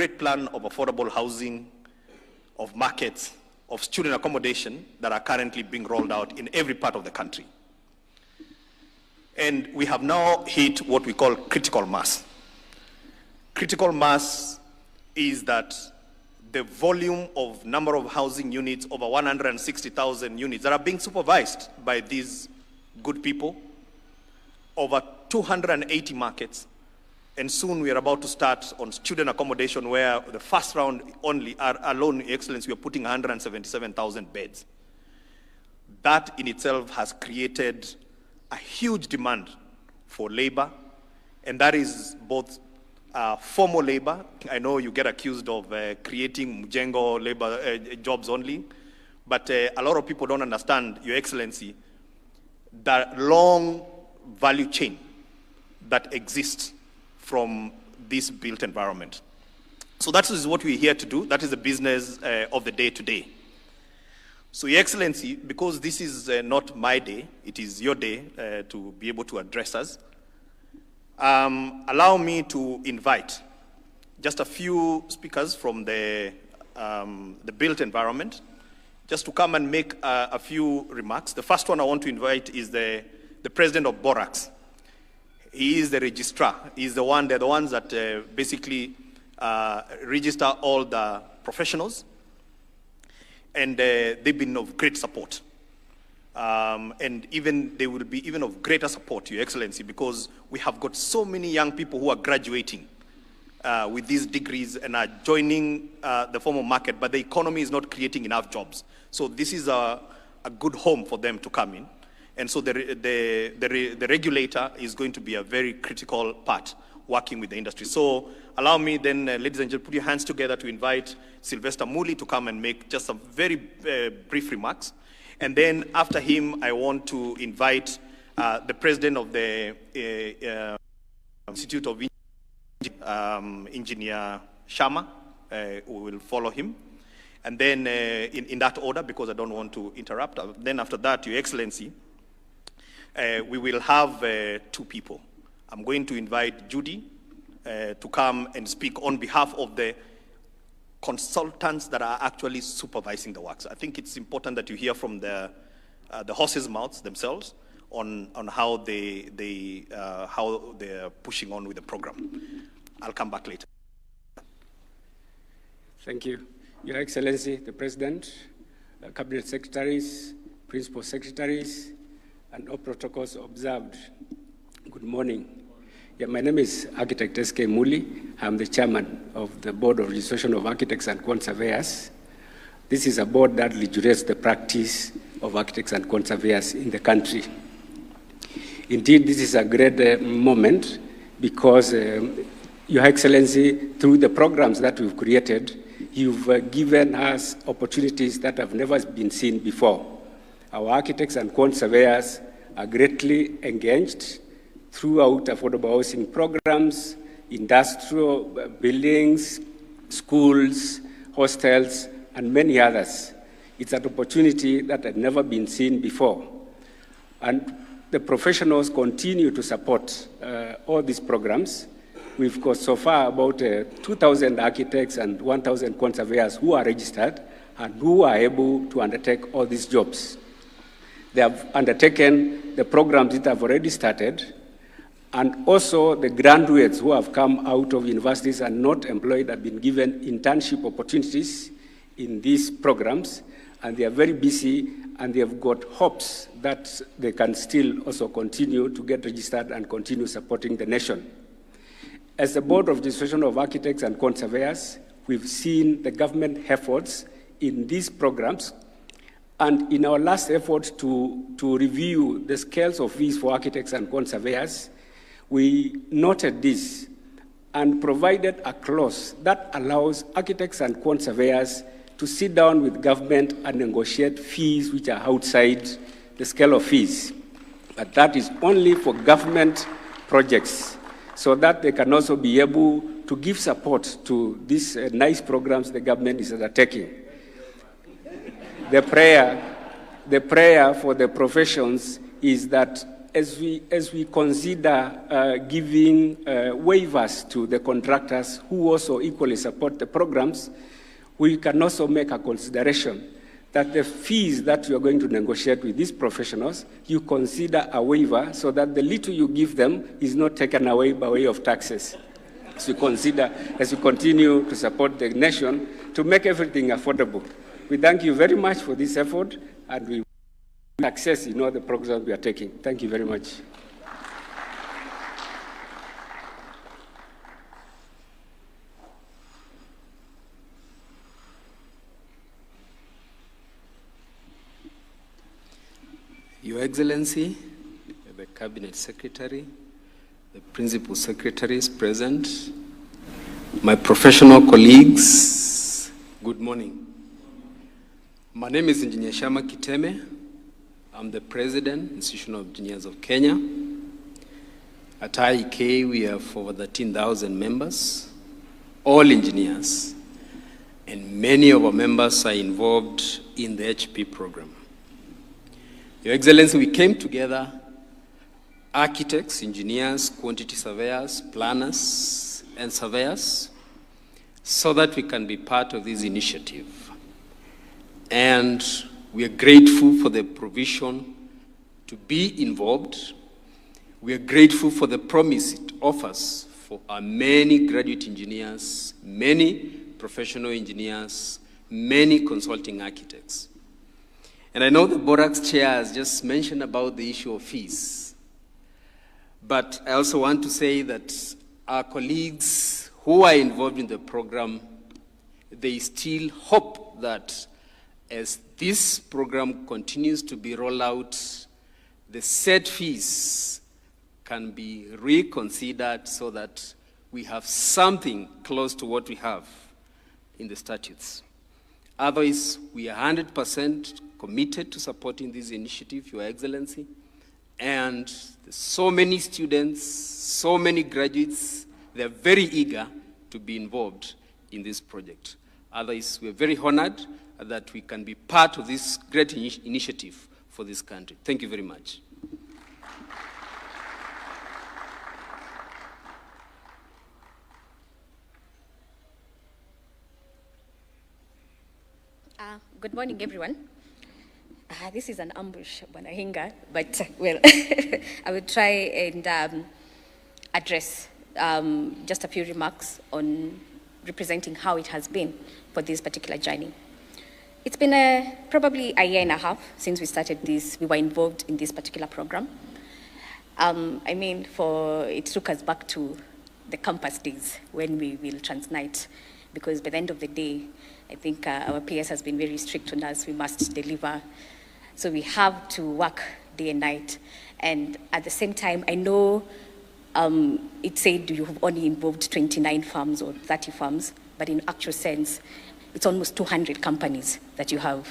great plan of affordable housing, of markets, of student accommodation that are currently being rolled out in every part of the country. And we have now hit what we call critical mass. Critical mass is that the volume of number of housing units, over 160,000 units that are being supervised by these good people, over 280 markets, and soon we are about to start on student accommodation where the first round only, alone, Your Excellency, we are putting 177,000 beds. That in itself has created a huge demand for labor, and that is both formal labor. I know you get accused of creating mjengo labor jobs only, but a lot of people don't understand, Your Excellency, the long value chain that exists from this built environment. So that is what we're here to do. That is the business of the day today. So, Your Excellency, because this is not my day, it is your day to be able to address us, allow me to invite just a few speakers from the built environment, just to come and make a few remarks. The first one I want to invite is the president of Borax. He is the registrar. He's the one, they're the ones that basically register all the professionals. And they've been of great support. And even they will be even of greater support, Your Excellency, because we have got so many young people who are graduating with these degrees and are joining the formal market, but the economy is not creating enough jobs. So this is a good home for them to come in. And so the regulator is going to be a very critical part working with the industry. So allow me then, ladies and gentlemen, put your hands together to invite Sylvester Muli to come and make just some very brief remarks. And then after him, I want to invite the president of the Institute of Engineer Sharma, who will follow him. And then in that order, because I don't want to interrupt. Then after that, Your Excellency, we will have two people. I'm going to invite Judy to come and speak on behalf of the consultants that are actually supervising the works. I think it's important that you hear from the horses' mouths themselves on how they're pushing on with the program. I'll come back later. Thank you. Your Excellency, the President, Cabinet Secretaries, Principal Secretaries, and all protocols observed. Good morning. Yeah, my name is Architect S.K. Muli. I'm the chairman of the Board of Registration of Architects and Quant Surveyors. This is a board that regulates the practice of architects and quant surveyors in the country. Indeed, this is a great moment because, Your Excellency, through the programs that we've created, you've given us opportunities that have never been seen before. Our architects and quant surveyors are greatly engaged throughout affordable housing programs, industrial buildings, schools, hostels, and many others. It's an opportunity that had never been seen before. And the professionals continue to support all these programs. We've got so far about 2,000 architects and 1,000 quant surveyors who are registered and who are able to undertake all these jobs. They have undertaken the programs that have already started, and also the graduates who have come out of universities and not employed have been given internship opportunities in these programs, and they are very busy, and they have got hopes that they can still also continue to get registered and continue supporting the nation. As the Board of Registration of Architects and Quant Surveyors, we've seen the government efforts in these programs. And in our last effort to review the scales of fees for architects and quant surveyors, we noted this and provided a clause that allows architects and quant surveyors to sit down with government and negotiate fees which are outside the scale of fees. But that is only for government projects, so that they can also be able to give support to these nice programs the government is undertaking. The prayer for the professions is that as we consider giving waivers to the contractors who also equally support the programs, we can also make a consideration that the fees that you are going to negotiate with these professionals, you consider a waiver so that the little you give them is not taken away by way of taxes. As we continue to support the nation to make everything affordable. We thank you very much for this effort, and we success in all the programs we are taking. Thank you very much. Your Excellency, the Cabinet Secretary, the Principal Secretaries present, my professional colleagues, good morning. My name is Engineer Shama Kiteme. I'm the President, Institution of Engineers of Kenya. At IEK, we have over 13,000 members, all engineers, and many of our members are involved in the HP program. Your Excellency, we came together, architects, engineers, quantity surveyors, planners, and surveyors, so that we can be part of this initiative. And we are grateful for the provision to be involved. We are grateful for the promise it offers for our many graduate engineers, many professional engineers, many consulting architects. And I know the Borax chair has just mentioned about the issue of fees. But I also want to say that our colleagues who are involved in the program, they still hope that as this program continues to be rolled out, the set fees can be reconsidered so that we have something close to what we have in the statutes. Otherwise, we are 100% committed to supporting this initiative, Your Excellency. And there's so many students, so many graduates, they're very eager to be involved in this project. Otherwise, we're very honored that we can be part of this great initiative for this country. Thank you very much. Good morning, everyone. This is an ambush, Banahinga, but well, I will try and address just a few remarks on representing how it has been for this particular journey. It's been probably a year and a half since we started this. We were involved in this particular program. I mean, it took us back to the campus days when we will transnight, because by the end of the day, I think our PS has been very strict on us. We must deliver. So we have to work day and night. And at the same time, I know it said you have only involved 29 firms or 30 firms, but in actual sense, it's almost 200 companies that you're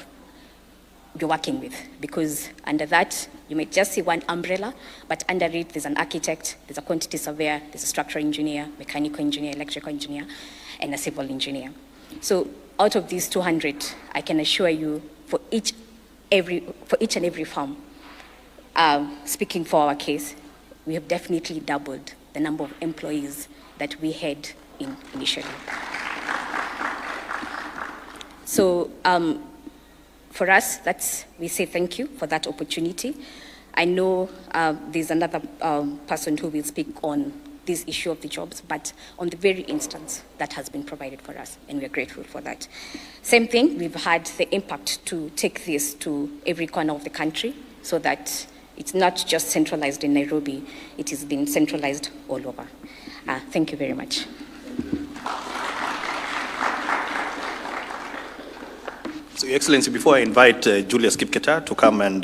working with, because under that, you might just see one umbrella, but under it, there's an architect, there's a quantity surveyor, there's a structural engineer, mechanical engineer, electrical engineer, and a civil engineer. So out of these 200, I can assure you, for each and every firm, speaking for our case, we have definitely doubled the number of employees that we had initially. So for us, we say thank you for that opportunity. I know there's another person who will speak on this issue of the jobs, but on the very instance that has been provided for us, and we're grateful for that. Same thing, we've had the impact to take this to every corner of the country so that it's not just centralized in Nairobi, it has been centralized all over. Thank you very much. So, Your Excellency, before I invite Julius Kipketer to come and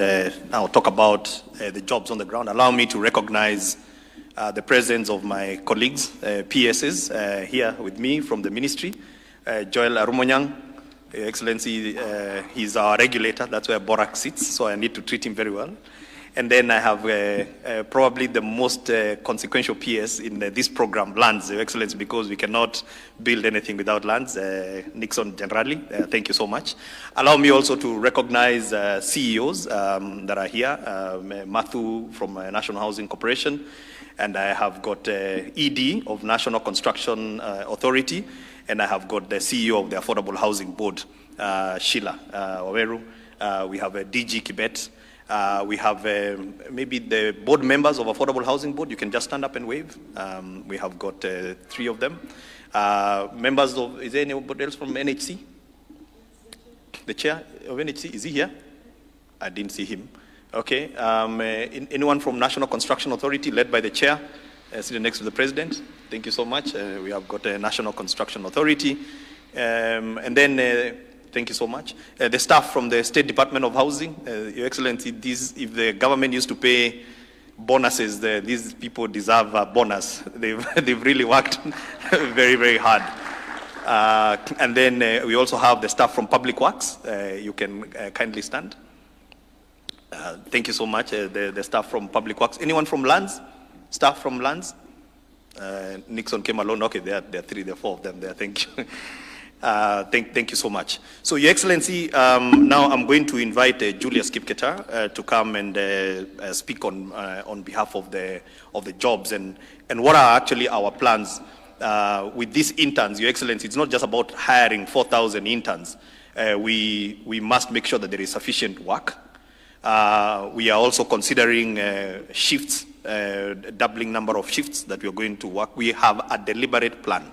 now talk about the jobs on the ground, allow me to recognize the presence of my colleagues, PSs, here with me from the ministry. Joel Arumonyang, Your Excellency, he's our regulator. That's where Borak sits, so I need to treat him very well. And then I have probably the most consequential PS in this program, lands, Your Excellency, because we cannot build anything without lands. Nixon generally, thank you so much. Allow me also to recognize CEOs that are here. Matthew from National Housing Corporation, and I have got ED of National Construction Authority, and I have got the CEO of the Affordable Housing Board, Sheila Waweru. We have DG Kibet. We have maybe the board members of Affordable Housing Board. You can just stand up and wave. We have got 3 of them. Members of, is there anybody else from NHC? The chair of NHC, is he here? I didn't see him. Okay. Anyone from National Construction Authority, led by the chair, sitting next to the president? Thank you so much. We have got a National Construction Authority. And then, thank you so much. The staff from the State Department of Housing, Your Excellency, if the government used to pay bonuses, these people deserve a bonus. They've really worked very, very hard. And then we also have the staff from Public Works. You can kindly stand. Thank you so much, the staff from Public Works. Anyone from Lands? Staff from Lands? Nixon came alone. Okay, there are 3, there are 4 of them there. Thank you. Thank you so much. So, Your Excellency, now I'm going to invite Julius Kipketer to come and speak on behalf of the jobs and what are actually our plans with these interns. Your Excellency, it's not just about hiring 4,000 interns. We must make sure that there is sufficient work. We are also considering shifts, doubling number of shifts that we are going to work. We have a deliberate plan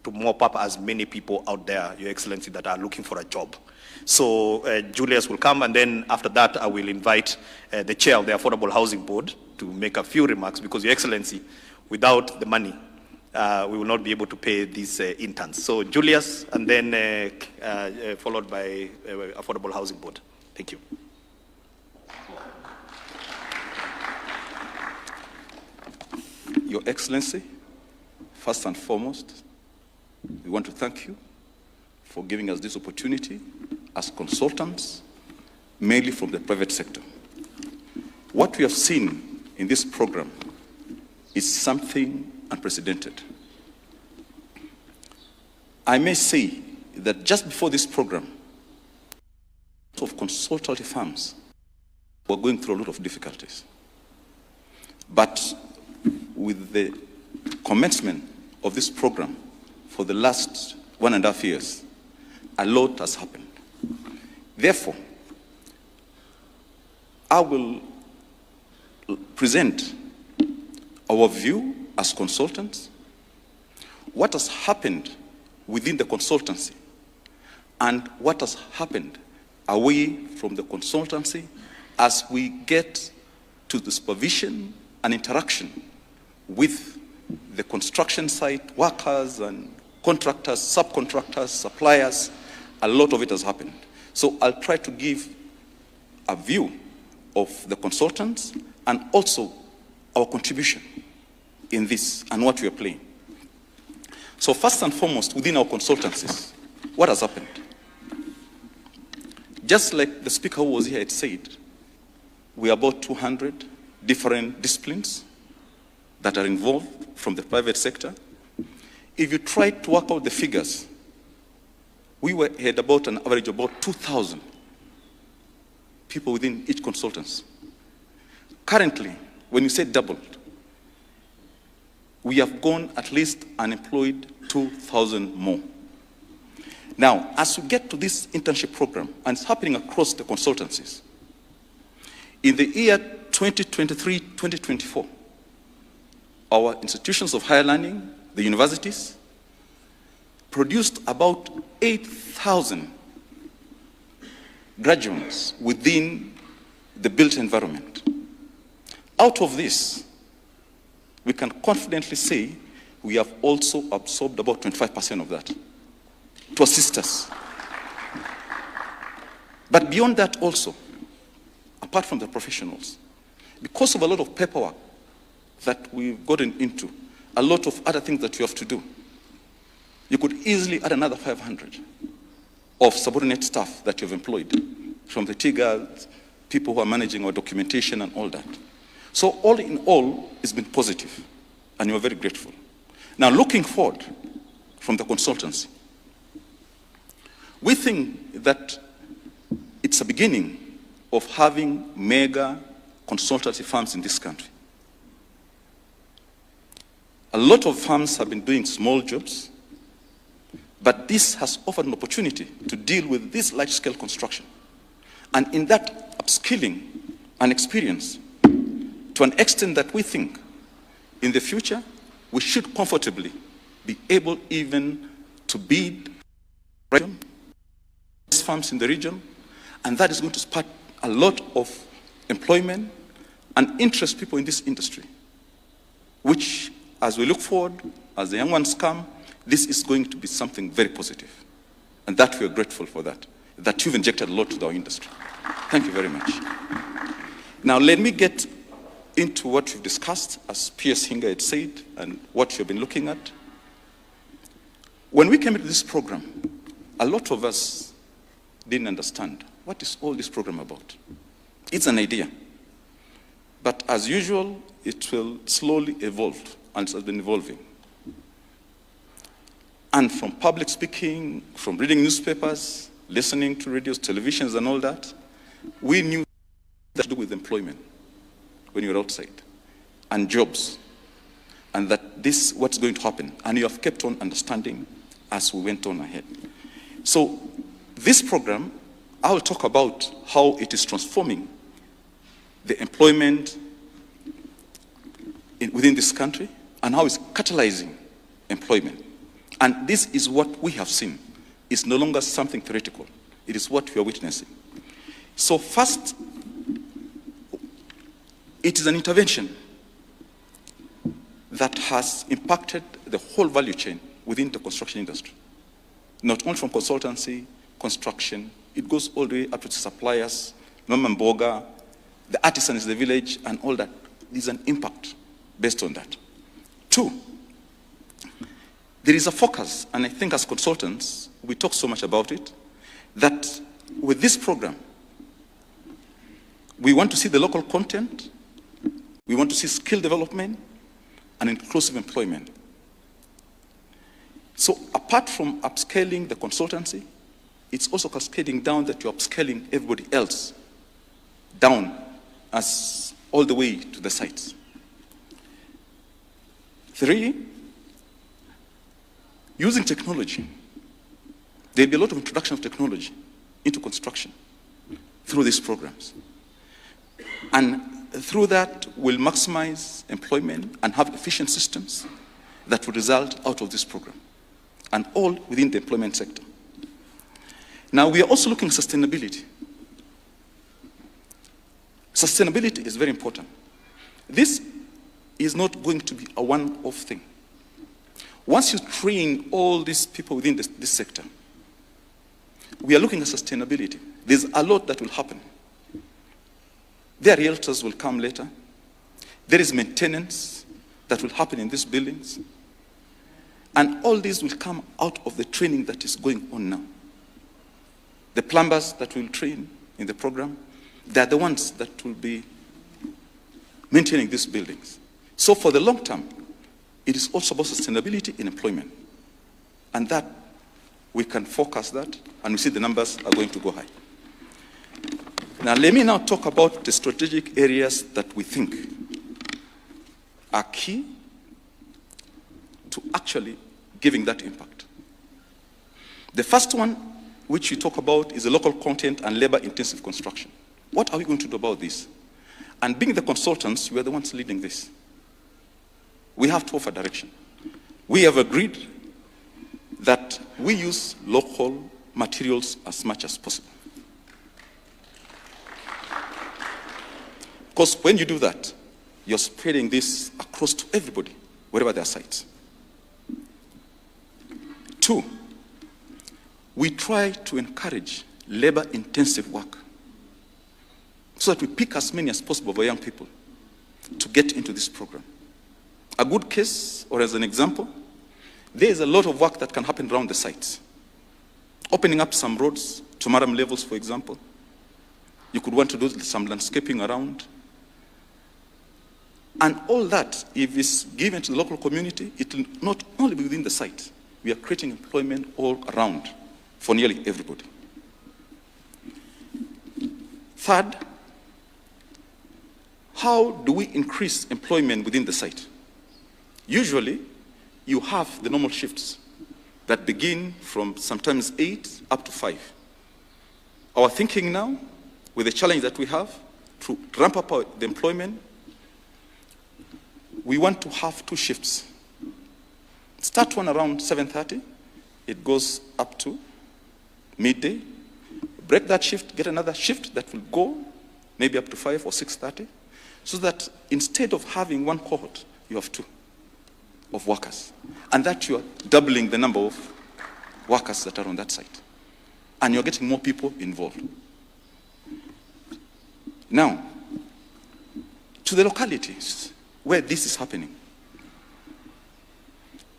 to mop up as many people out there, Your Excellency, that are looking for a job. So Julius will come, and then after that, I will invite the chair of the Affordable Housing Board to make a few remarks, because, Your Excellency, without the money, we will not be able to pay these interns. So Julius, and then followed by Affordable Housing Board. Thank you. Your Excellency, first and foremost, we want to thank you for giving us this opportunity as consultants, mainly from the private sector. What we have seen in this program is something unprecedented. I may say that just before this program, of consultative firms were going through a lot of difficulties. But with the commencement of this program for the last 1.5 years, a lot has happened. Therefore, I will present our view as consultants, what has happened within the consultancy, and what has happened away from the consultancy as we get to the supervision and interaction with the construction site workers and contractors, subcontractors, suppliers. A lot of it has happened. So I'll try to give a view of the consultants and also our contribution in this and what we are playing. So first and foremost, within our consultancies, what has happened? Just like the speaker who was here had said, we are about 200 different disciplines that are involved from the private sector. If you try to work out the figures, we had about an average of about 2,000 people within each consultancy. Currently, when you say doubled, we have gone at least unemployed 2,000 more. Now, as we get to this internship program, and it's happening across the consultancies, in the year 2023-2024, our institutions of higher learning, the universities, produced about 8,000 graduates within the built environment. Out of this, we can confidently say we have also absorbed about 25% of that to assist us. But beyond that also, apart from the professionals, because of a lot of paperwork that we've gotten into, a lot of other things that you have to do, you could easily add another 500 of subordinate staff that you've employed, from the tea girls, people who are managing our documentation and all that. So all in all, it's been positive, and we're very grateful. Now, looking forward from the consultancy, we think that it's a beginning of having mega consultancy firms in this country. A lot of firms have been doing small jobs, but this has offered an opportunity to deal with this large-scale construction. And in that upskilling and experience, to an extent that we think in the future, we should comfortably be able even to bid firms in the region, and that is going to spark a lot of employment and interest people in this industry, which, as we look forward, as the young ones come, this is going to be something very positive. And that we are grateful for that you've injected a lot to our industry. Thank you very much. Now, let me get into what we've discussed, as P.S. Hinga had said, and what you've been looking at. When we came into this program, a lot of us didn't understand what is all this program about. It's an idea. But as usual, it will slowly evolve, and it has been evolving. And from public speaking, from reading newspapers, listening to radios, televisions, and all that, we knew that to do with employment when you're outside, and jobs, and that this is what's going to happen. And you have kept on understanding as we went on ahead. So this program, I will talk about how it is transforming the employment within this country and how it's catalyzing employment. And this is what we have seen. It's no longer something theoretical. It is what we are witnessing. So first, it is an intervention that has impacted the whole value chain within the construction industry. Not only from consultancy, construction, it goes all the way up to the suppliers, Mama Mboga, the artisans in the village, and all that. There's an impact based on that. Two, there is a focus, and I think as consultants, we talk so much about it, that with this program, we want to see the local content, we want to see skill development, and inclusive employment. So apart from upscaling the consultancy, it's also cascading down that you're upscaling everybody else down as all the way to the sites. Three, using technology. There'll be a lot of introduction of technology into construction through these programs. And through that, we'll maximize employment and have efficient systems that will result out of this program, and all within the employment sector. Now, we are also looking at sustainability. Sustainability is very important. This is not going to be a one-off thing. Once you train all these people within this sector, we are looking at sustainability. There's a lot that will happen. Their realtors will come later. There is maintenance that will happen in these buildings. And all these will come out of the training that is going on now. The plumbers that will train in the program, they're the ones that will be maintaining these buildings. So for the long term, it is also about sustainability in employment. And that, we can focus that, and we see the numbers are going to go high. Now, let me now talk about the strategic areas that we think are key to actually giving that impact. The first one, which we talk about, is the local content and labor-intensive construction. What are we going to do about this? And being the consultants, we are the ones leading this. We have to offer direction. We have agreed that we use local materials as much as possible. Because when you do that, you're spreading this across to everybody, wherever there are sites. Two, we try to encourage labor-intensive work so that we pick as many as possible of our young people to get into this program. A good case, or as an example, there is a lot of work that can happen around the sites. Opening up some roads to Maram levels, for example. You could want to do some landscaping around. And all that, if it's given to the local community, it will not only be within the site. We are creating employment all around for nearly everybody. Third, how do we increase employment within the site? Usually, you have the normal shifts that begin from sometimes 8 up to 5. Our thinking now, with the challenge that we have, to ramp up the employment, we want to have 2 shifts. Start one around 7:30, it goes up to midday. Break that shift, get another shift that will go maybe up to 5 or 6:30, so that instead of having one cohort, you have 2 of workers. And that you are doubling the number of workers that are on that site. And you're getting more people involved. Now, to the localities where this is happening,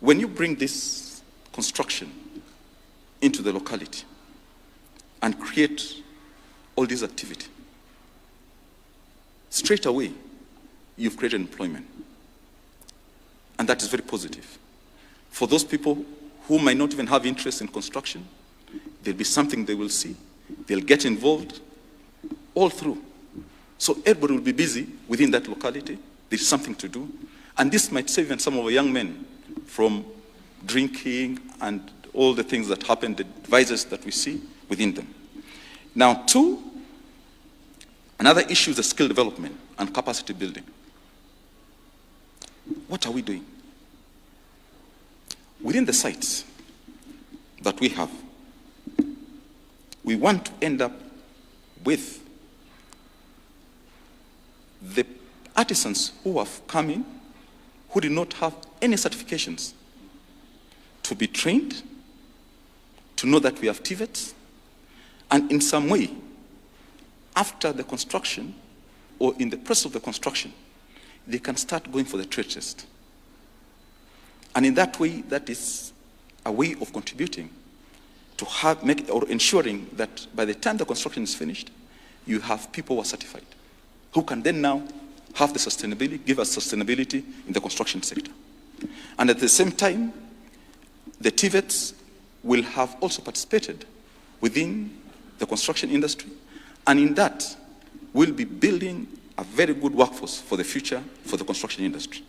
when you bring this construction into the locality and create all this activity, straight away, you've created employment. And that is very positive. For those people who might not even have interest in construction, there'll be something they will see. They'll get involved all through. So everybody will be busy within that locality. There's something to do. And this might save even some of our young men from drinking and all the things that happen, the vices that we see within them. Now, 2, another issue is the skill development and capacity building. What are we doing? Within the sites that we have, we want to end up with the artisans who have come in, who did not have any certifications, to be trained, to know that we have TVETs, and in some way, after the construction or in the process of the construction, they can start going for the trade test. And in that way, that is a way of contributing to ensuring that by the time the construction is finished, you have people who are certified, who can then now have the sustainability, give us sustainability in the construction sector. And at the same time, the TVETs will have also participated within the construction industry, and in that, we'll be building a very good workforce for the future for the construction industry.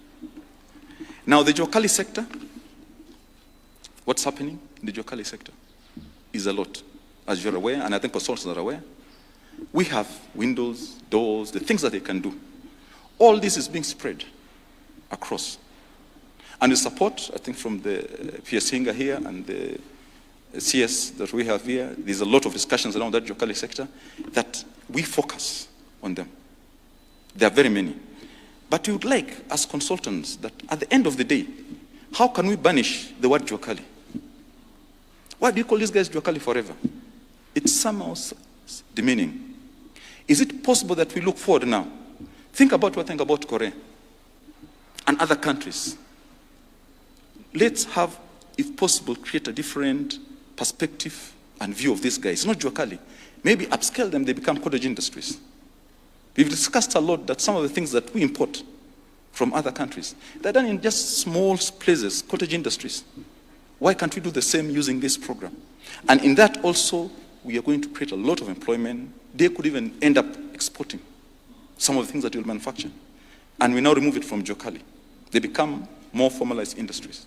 Now, the Jokali sector, what's happening in the Jokali sector is a lot, as you're aware, and I think consultants are aware. We have windows, doors, the things that they can do. All this is being spread across. And the support, I think, from the PS Hinga here and the CS that we have here, there's a lot of discussions around that Jokali sector that we focus on them. There are very many. But we would like, as consultants, that at the end of the day, how can we banish the word Jokali? Why do you call these guys Jokali forever? It's somehow demeaning. Is it possible that we look forward now? Think about what I think about Korea and other countries. Let's have, if possible, create a different perspective and view of these guys. Not Jokali. Maybe upscale them, they become cottage industries. We've discussed a lot that some of the things that we import from other countries, they're done in just small places, cottage industries. Why can't we do the same using this program? And in that also, we are going to create a lot of employment. They could even end up exporting some of the things that you'll manufacture. And we now remove it from Jokali. They become more formalized industries.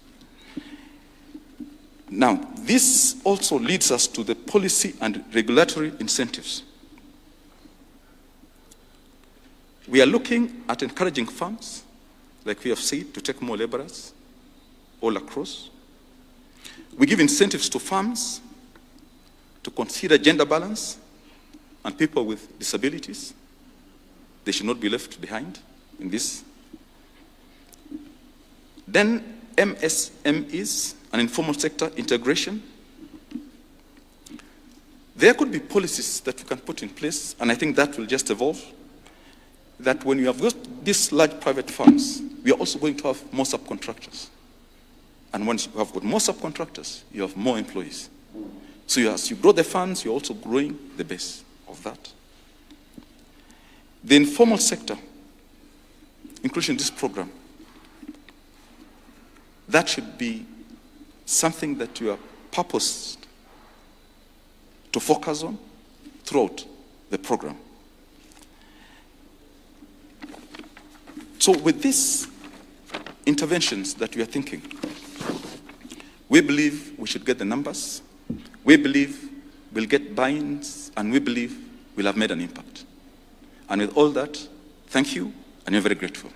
Now, this also leads us to the policy and regulatory incentives. We are looking at encouraging farms, like we have said, to take more laborers all across. We give incentives to farms to consider gender balance and people with disabilities. They should not be left behind in this. Then MSMEs and informal sector integration. There could be policies that we can put in place, and I think that will just evolve, that when you have got these large private firms, we are also going to have more subcontractors. And once you have got more subcontractors, you have more employees. So as you grow the funds, you're also growing the base of that. The informal sector, including this program, that should be something that you are purposed to focus on throughout the program. So with these interventions that we are thinking, we believe we should get the numbers, we believe we'll get buy-ins, and we believe we'll have made an impact. And with all that, thank you, and we're very grateful.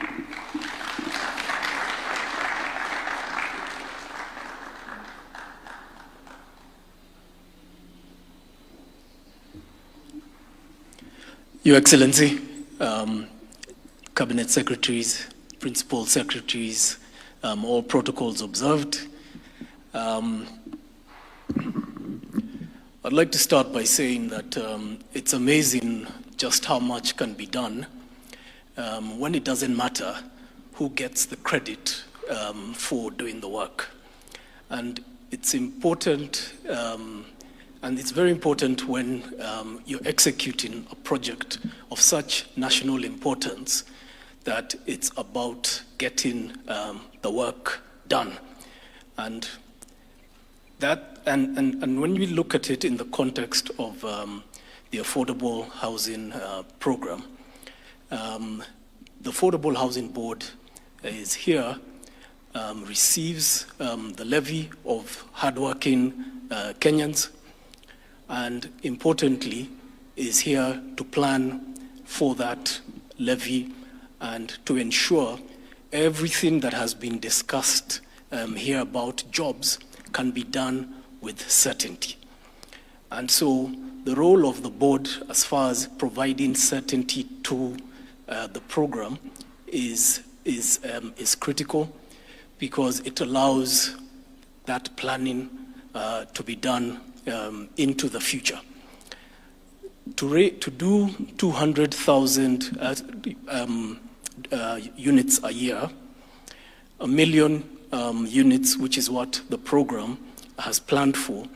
Your Excellency, Cabinet Secretaries, Principal Secretaries, all protocols observed. I'd like to start by saying that it's amazing just how much can be done when it doesn't matter who gets the credit for doing the work. And it's important, and it's very important when you're executing a project of such national importance that it's about getting the work done. And when we look at it in the context of the Affordable Housing Program, the Affordable Housing Board is here, receives the levy of hardworking Kenyans, and importantly, is here to plan for that levy and to ensure everything that has been discussed here about jobs can be done with certainty. And so the role of the board as far as providing certainty to the program is critical, because it allows that planning to be done into the future. To do 200,000 units a year, 1 million units, which is what the program has planned for,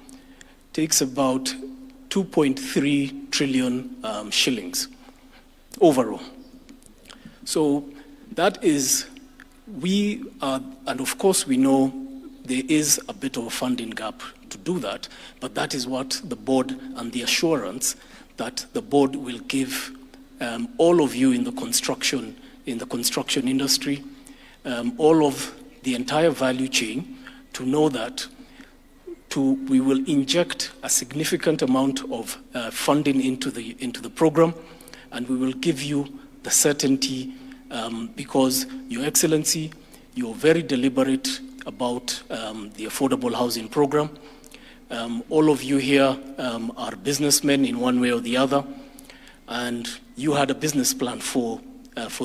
takes about 2.3 trillion shillings overall. So that is, and of course we know there is a bit of a funding gap to do that, but that is what the board and the assurance that the board will give all of you in the construction industry, all of the entire value chain, to know that we will inject a significant amount of funding into the program, and we will give you the certainty because, Your Excellency, you're very deliberate about the affordable housing program. All of you here are businessmen in one way or the other, and you had a business plan for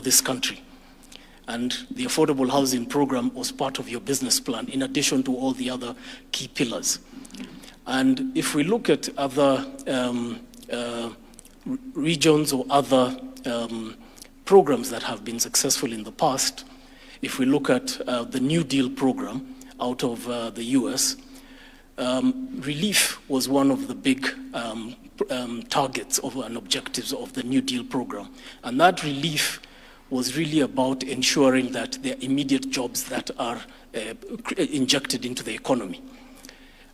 this country. And the affordable housing program was part of your business plan, in addition to all the other key pillars. And if we look at other regions or other programs that have been successful in the past, if we look at the New Deal program out of the US, relief was one of the big targets and objectives of the New Deal program. And that relief was really about ensuring that there are immediate jobs that are injected into the economy.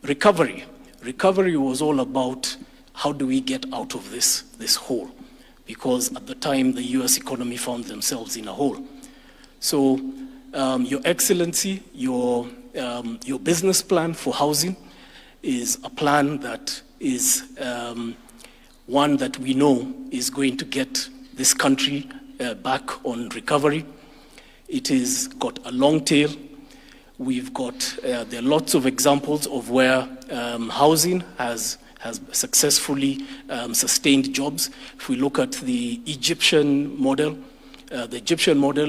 Recovery was all about how do we get out of this hole, because at the time the US economy found themselves in a hole. So Your Excellency, your business plan for housing is a plan that is one that we know is going to get this country back on recovery. It has got a long tail. We've got, there are lots of examples of where housing has successfully sustained jobs. If we look at the Egyptian model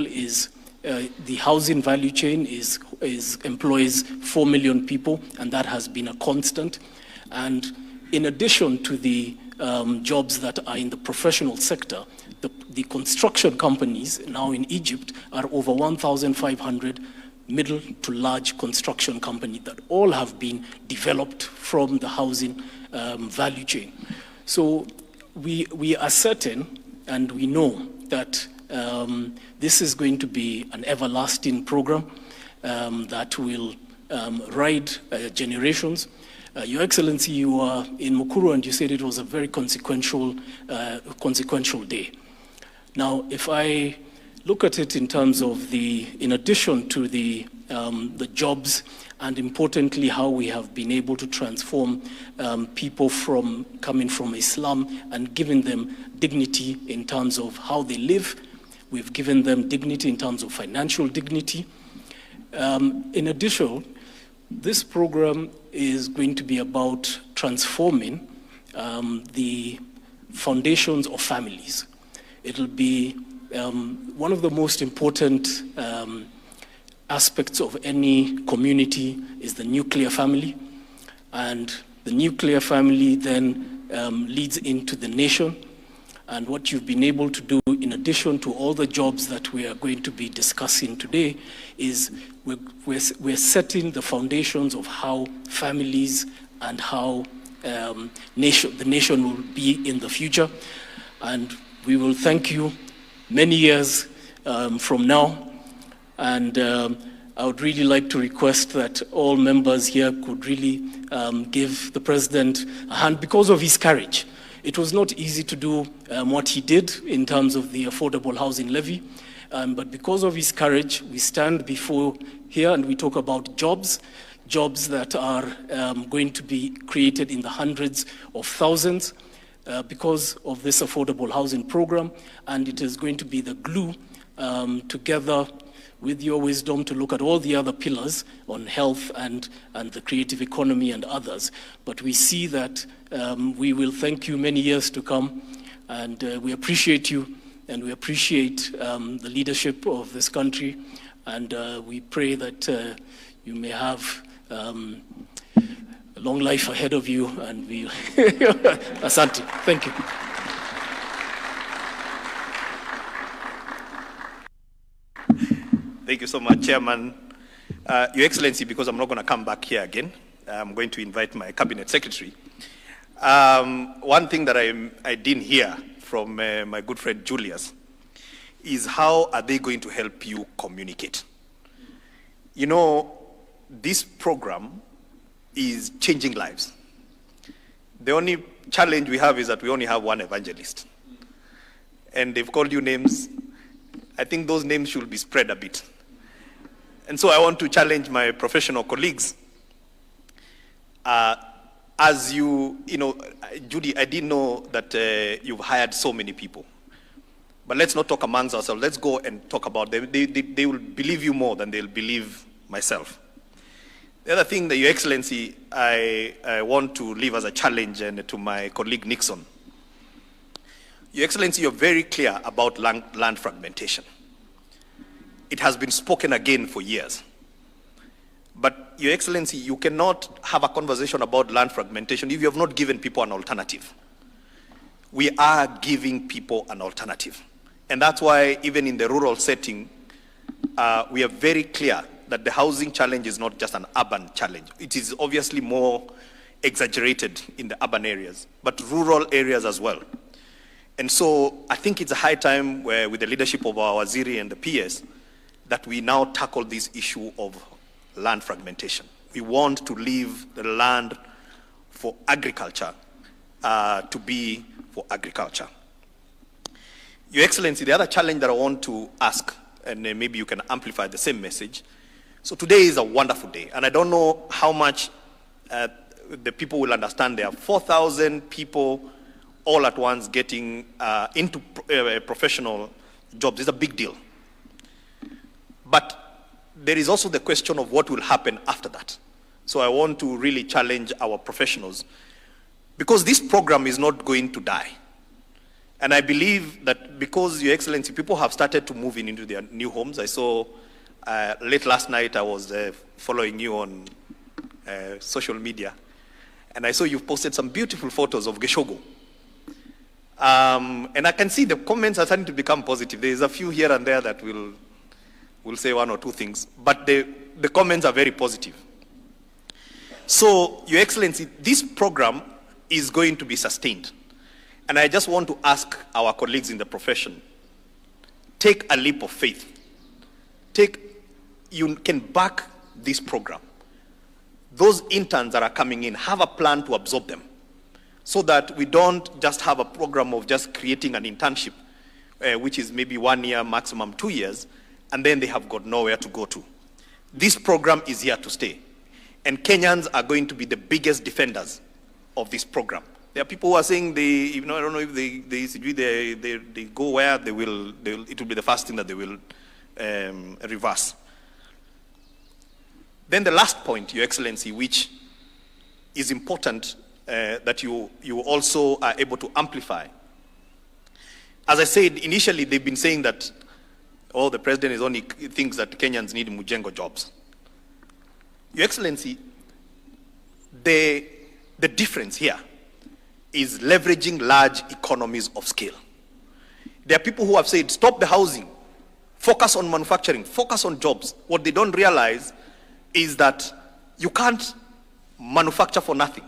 is the housing value chain employs 4 million people, and that has been a constant. And in addition to the jobs that are in the professional sector, the construction companies now in Egypt are over 1,500 middle to large construction companies that all have been developed from the housing value chain. So we are certain and we know that this is going to be an everlasting program that will ride generations. Your Excellency, you are in Mukuru and you said it was a very consequential day. Now, if I look at it in terms of in addition to the jobs, and importantly how we have been able to transform people coming from Islam and giving them dignity in terms of how they live. We've given them dignity in terms of financial dignity. In addition, this program is going to be about transforming the foundations of families. It'll be one of the most important aspects of any community is the nuclear family, and the nuclear family then leads into the nation. And what you've been able to do, in addition to all the jobs that we are going to be discussing today, is we're setting the foundations of how families and how the nation will be in the future. And we will thank you many years from now. And I would really like to request that all members here could really give the President a hand because of his courage. It was not easy to do what he did in terms of the affordable housing levy, but because of his courage, we stand before here and we talk about jobs that are going to be created in the hundreds of thousands because of this affordable housing program, and it is going to be the glue together with your wisdom to look at all the other pillars on health and the creative economy and others. But we see that we will thank you many years to come, and we appreciate you, and we appreciate the leadership of this country, and we pray that you may have a long life ahead of you, and we asante. Thank you. Thank you so much, Chairman. Your Excellency, because I'm not going to come back here again, I'm going to invite my Cabinet Secretary. One thing that I didn't hear from my good friend Julius is how are they going to help you communicate? You know, this program is changing lives. The only challenge we have is that we only have one evangelist. And they've called you names. I think those names should be spread a bit. And so I want to challenge my professional colleagues. As you know, Judy, I didn't know that you've hired so many people. But let's not talk amongst ourselves. Let's go and talk about them. They will believe you more than they'll believe myself. The other thing that, Your Excellency, I want to leave as a challenge and to my colleague Nixon. Your Excellency, you're very clear about land fragmentation. It has been spoken again for years. But, Your Excellency, you cannot have a conversation about land fragmentation if you have not given people an alternative. We are giving people an alternative. And that's why, even in the rural setting, we are very clear that the housing challenge is not just an urban challenge. It is obviously more exaggerated in the urban areas, but rural areas as well. And so I think it's a high time where, with the leadership of our Waziri and the PS, that we now tackle this issue of land fragmentation. We want to leave the land for agriculture to be for agriculture. Your Excellency, the other challenge that I want to ask, and maybe you can amplify the same message. So today is a wonderful day, and I don't know how much the people will understand. There are 4,000 people all at once getting into professional jobs. It's a big deal. But there is also the question of what will happen after that. So I want to really challenge our professionals, because this program is not going to die. And I believe that because, Your Excellency, people have started to move into their new homes. I saw late last night, I was following you on social media, and I saw you've posted some beautiful photos of Geshogo. And I can see the comments are starting to become positive. There's a few here and there that will say one or two things, but the comments are very positive. So, Your Excellency, this program is going to be sustained. And I just want to ask our colleagues in the profession, take a leap of faith. You can back this program. Those interns that are coming in, have a plan to absorb them, so that we don't just have a program of just creating an internship, which is maybe 1 year, maximum 2 years, and then they have got nowhere to go to. This program is here to stay. And Kenyans are going to be the biggest defenders of this program. There are people who are saying I don't know if they go where it will be the first thing that they will reverse. Then the last point, Your Excellency, which is important that you also are able to amplify. As I said, initially they've been saying that, the president is only thinks that Kenyans need Mujengo jobs. Your Excellency, the difference here is leveraging large economies of scale. There are people who have said, stop the housing, focus on manufacturing, focus on jobs. What they don't realize is that you can't manufacture for nothing.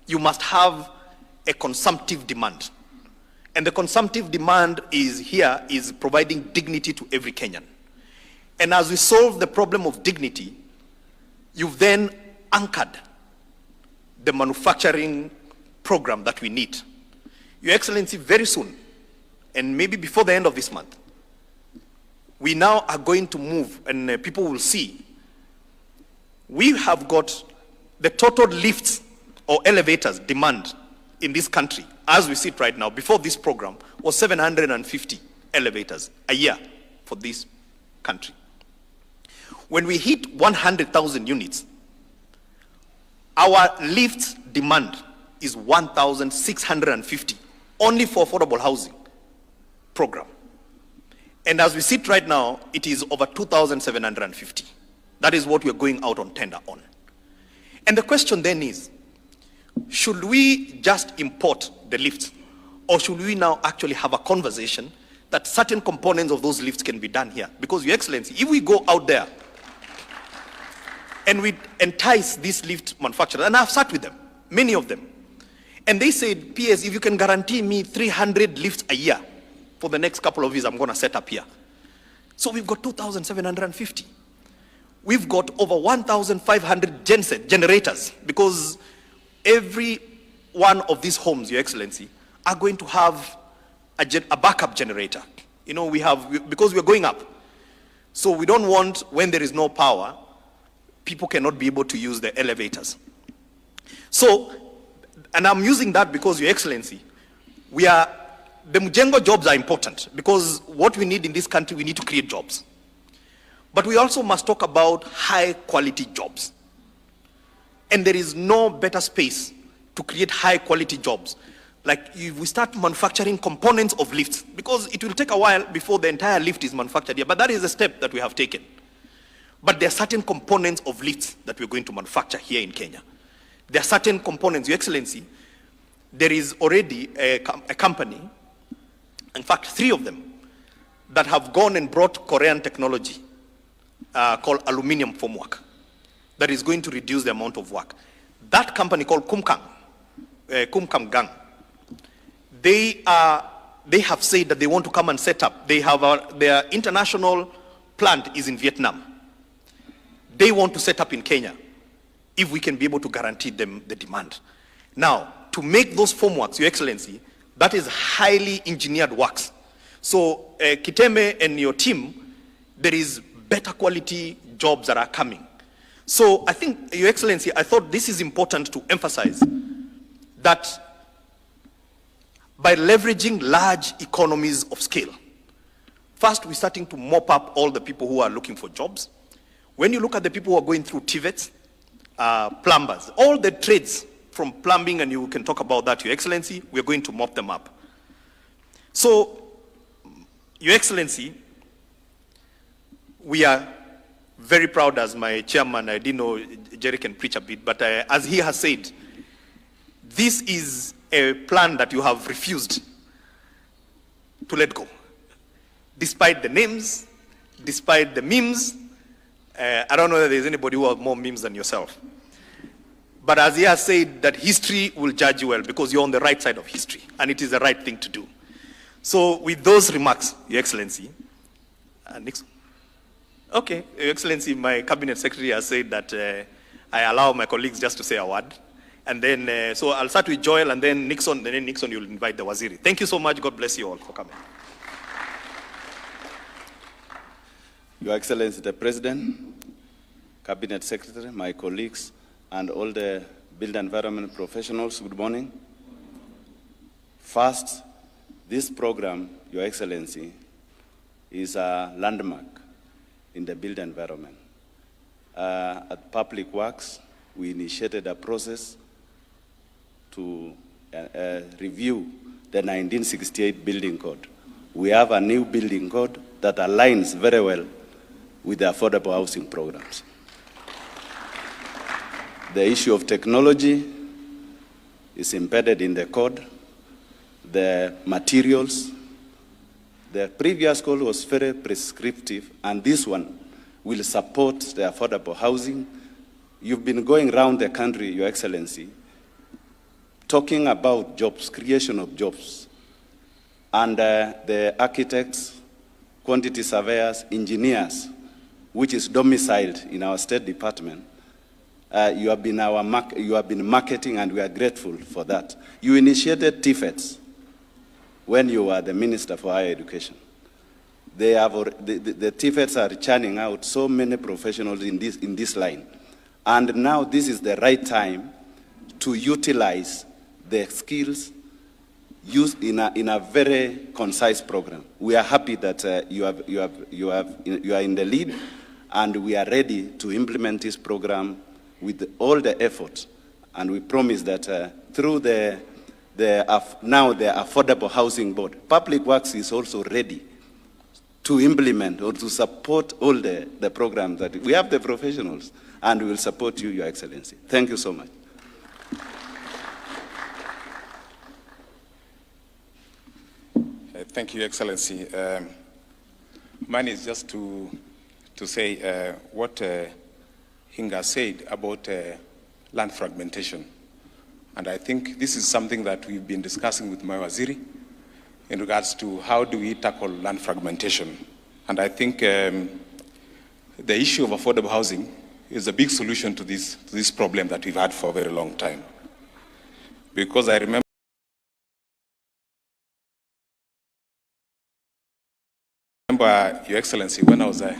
You must have a consumptive demand. And the consumptive demand is providing dignity to every Kenyan. And as we solve the problem of dignity, you've then anchored the manufacturing program that we need. Your Excellency, very soon, and maybe before the end of this month, we now are going to move, and people will see, we have got the total lifts or elevators demand in this country, as we sit right now, before this program, was 750 elevators a year for this country. When we hit 100,000 units, our lift demand is 1,650, only for affordable housing program. And as we sit right now, it is over 2,750. That is what we are going out on tender on. And the question then is, should we just import the lifts, or should we now actually have a conversation that certain components of those lifts can be done here? Because, Your Excellency, if we go out there and we entice these lift manufacturers, and I've sat with them, many of them, and they said, PS, if you can guarantee me 300 lifts a year for the next couple of years, I'm going to set up here. So we've got 2,750. We've got over 1,500 generators, because every one of these homes, Your Excellency, are going to have a backup generator. Because we're going up. So we don't want, when there is no power, people cannot be able to use the elevators. So, and I'm using that because, Your Excellency, the Mujengo jobs are important, because what we need in this country, we need to create jobs. But we also must talk about high quality jobs. And there is no better space to create high quality jobs. Like, if we start manufacturing components of lifts, because it will take a while before the entire lift is manufactured here, but that is a step that we have taken. But there are certain components of lifts that we're going to manufacture here in Kenya. There are certain components, Your Excellency, there is already a company, in fact 3 of them, that have gone and brought Korean technology called aluminium formwork that is going to reduce the amount of work. That company called Kumkam Gang, they have said that they want to come and set up. They have their international plant is in Vietnam. They want to set up in Kenya if we can be able to guarantee them the demand. Now, to make those formworks, Your Excellency, that is highly engineered works. So Kiteme and your team, there is better quality jobs that are coming. So I think, Your Excellency, I thought this is important to emphasize that by leveraging large economies of scale, first we're starting to mop up all the people who are looking for jobs. When you look at the people who are going through TVETs, plumbers, all the trades from plumbing, and you can talk about that, Your Excellency, we're going to mop them up. So, Your Excellency, we are very proud, as my chairman, I didn't know Jerry can preach a bit, but as he has said, this is a plan that you have refused to let go. Despite the names, despite the memes, I don't know if there's anybody who has more memes than yourself. But as he has said, that history will judge you well because you're on the right side of history, and it is the right thing to do. So with those remarks, Your Excellency, Nixon. Okay, Your Excellency, my cabinet secretary has said that I allow my colleagues just to say a word. And then, so I'll start with Joel, and then Nixon, you'll invite the Waziri. Thank you so much. God bless you all for coming. Your Excellency, the President, Cabinet Secretary, my colleagues, and all the build environment professionals, good morning. First, this program, Your Excellency, is a landmark in the build environment. At Public Works, we initiated a process to review the 1968 building code. We have a new building code that aligns very well with the affordable housing programs. The issue of technology is embedded in the code. The materials, the previous code was very prescriptive, and this one will support the affordable housing. You've been going around the country, Your Excellency, talking about jobs, creation of jobs. And the architects, quantity surveyors, engineers, which is domiciled in our State Department, you have been marketing, and we are grateful for that. You initiated TFETs when you were the Minister for Higher Education. The TFETs are churning out so many professionals in this line. And now this is the right time to utilize the skills used in a very concise program. We are happy that you are in the lead, and we are ready to implement this program with all the effort. And we promise that through now the Affordable Housing Board, Public Works is also ready to implement or to support all the programs that we have the professionals, and we will support you, Your Excellency. Thank you so much. Thank you, Your Excellency. Mine is just to say what Hinga said about land fragmentation. And I think this is something that we've been discussing with my Waziri in regards to how do we tackle land fragmentation. And I think the issue of affordable housing is a big solution to this problem that we've had for a very long time. Because I remember Your Excellency, when I was an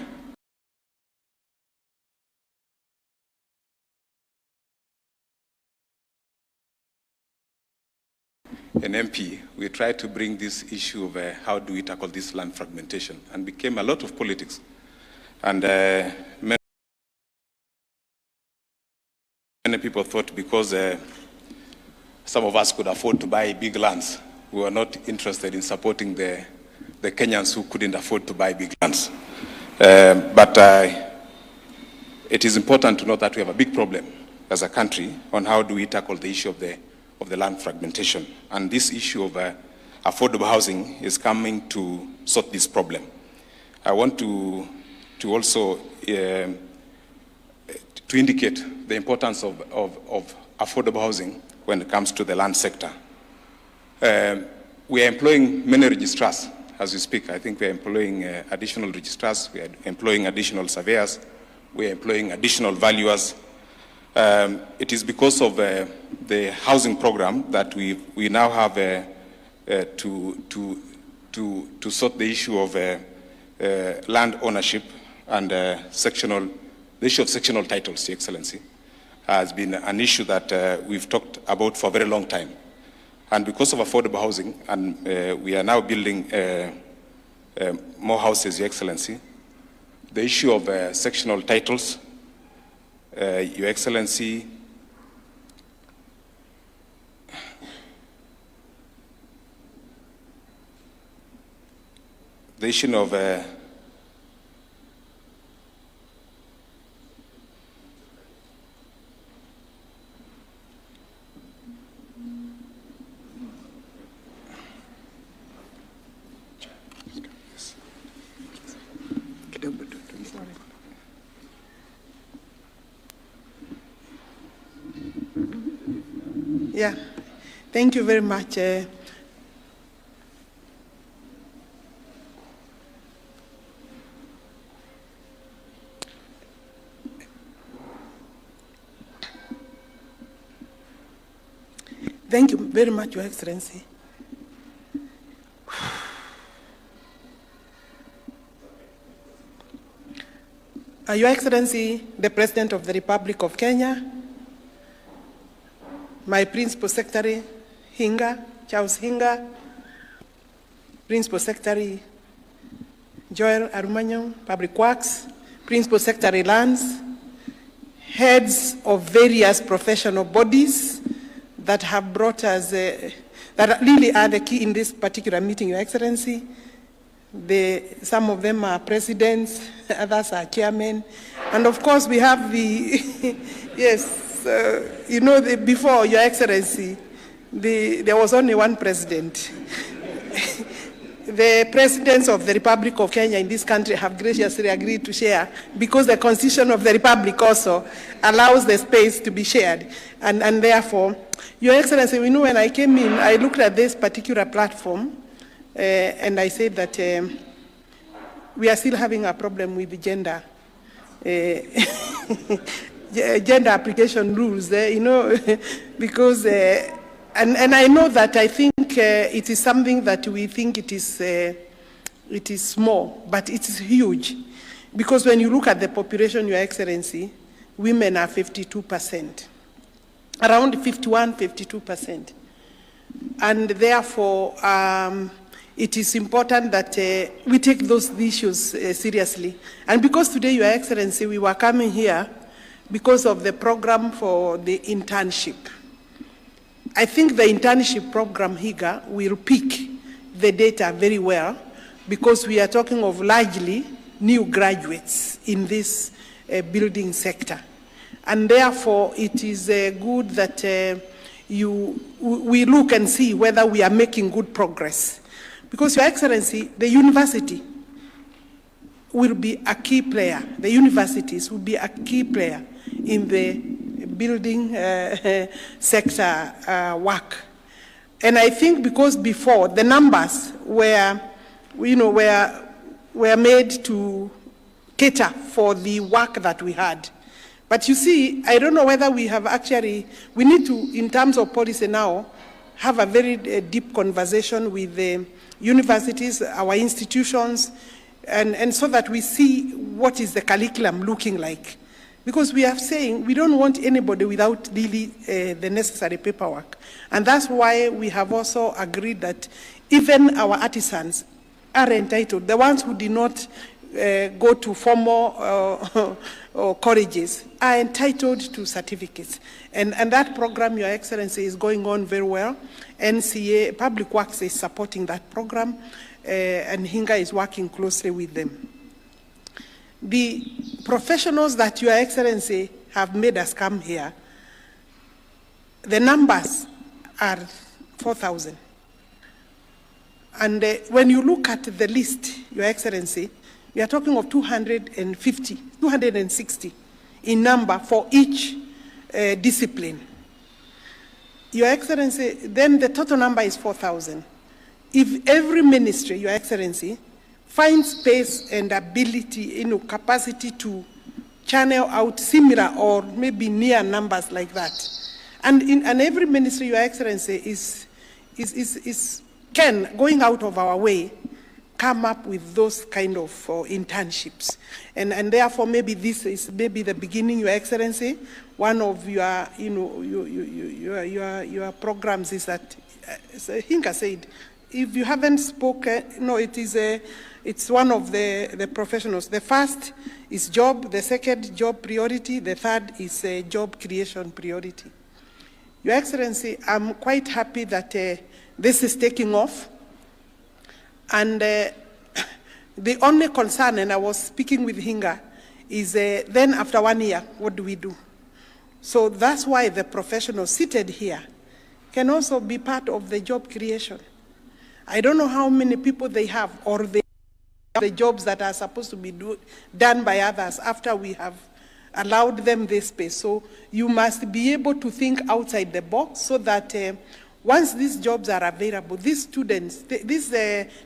MP, we tried to bring this issue of how do we tackle this land fragmentation, and became a lot of politics. And many people thought because some of us could afford to buy big lands, we were not interested in supporting the Kenyans who couldn't afford to buy big lands. But it is important to know that we have a big problem as a country on how do we tackle the issue of the land fragmentation. And this issue of affordable housing is coming to sort this problem. I want to also to indicate the importance of affordable housing when it comes to the land sector. We are employing many registrars as we speak. I think we are employing additional registrars, we are employing additional surveyors, we are employing additional valuers. It is because of the housing program that we now have to sort the issue of land ownership and the issue of sectional titles, Your Excellency, has been an issue that we've talked about for a very long time. And because of affordable housing, and we are now building more houses, Your Excellency, the issue of sectional titles, Your Excellency, the issue of Yeah, thank you very much. Thank you very much, Your Excellency. Your Excellency, the President of the Republic of Kenya, my Principal Secretary, Charles Hinga, Principal Secretary Joel Arumanyong, Public Works, Principal Secretary Lands, heads of various professional bodies that have brought us, that really are the key in this particular meeting, Your Excellency. Some of them are presidents, others are chairmen, and of course we have the, yes, you know, before, Your Excellency, there was only one president. The presidents of the Republic of Kenya in this country have graciously agreed to share because the Constitution of the Republic also allows the space to be shared. And therefore, Your Excellency, we know when I came in, I looked at this particular platform and I said that we are still having a problem with the gender application rules, you know, because, and I know that I think it is something that we think it is small, but it is huge. Because when you look at the population, Your Excellency, women are 52%, around 51, 52%. And therefore, it is important that we take those issues seriously. And because today, Your Excellency, we were coming here because of the program for the internship. I think the internship program here will pick the data very well because we are talking of largely new graduates in this building sector. And therefore, it is good that we look and see whether we are making good progress. Because, Your Excellency, the university will be a key player. The universities will be a key player in the building sector work. And I think because before the numbers were, you know, were made to cater for the work that we had. But you see, I don't know whether we have actually, we need to, in terms of policy now, have a very deep conversation with the universities, our institutions, and so that we see what is the curriculum looking like. Because we are saying we don't want anybody without really the necessary paperwork. And that's why we have also agreed that even our artisans are entitled, the ones who did not go to formal colleges are entitled to certificates. And that program, Your Excellency, is going on very well. NCA, Public Works is supporting that program, and Hinga is working closely with them. The professionals that Your Excellency have made us come here, the numbers are 4,000. And when you look at the list, Your Excellency, we are talking of 260 in number for each discipline. Your Excellency, then the total number is 4,000. If every ministry, Your Excellency, finds space and ability, you know, capacity to channel out similar or maybe near numbers like that. And every ministry, Your Excellency, can, going out of our way, come up with those kind of internships. And therefore, maybe this is maybe the beginning, Your Excellency. One of your, you know, your programs is that, Hinka said, if you haven't spoken, no, it's one of the professionals. The first is job, the second job priority, the third is job creation priority. Your Excellency, I'm quite happy that this is taking off. And the only concern, and I was speaking with Hinga, is then after 1 year, what do we do? So that's why the professionals seated here can also be part of the job creation. I don't know how many people they have, or the jobs that are supposed to be done by others after we have allowed them this space. So you must be able to think outside the box so that once these jobs are available, these students, these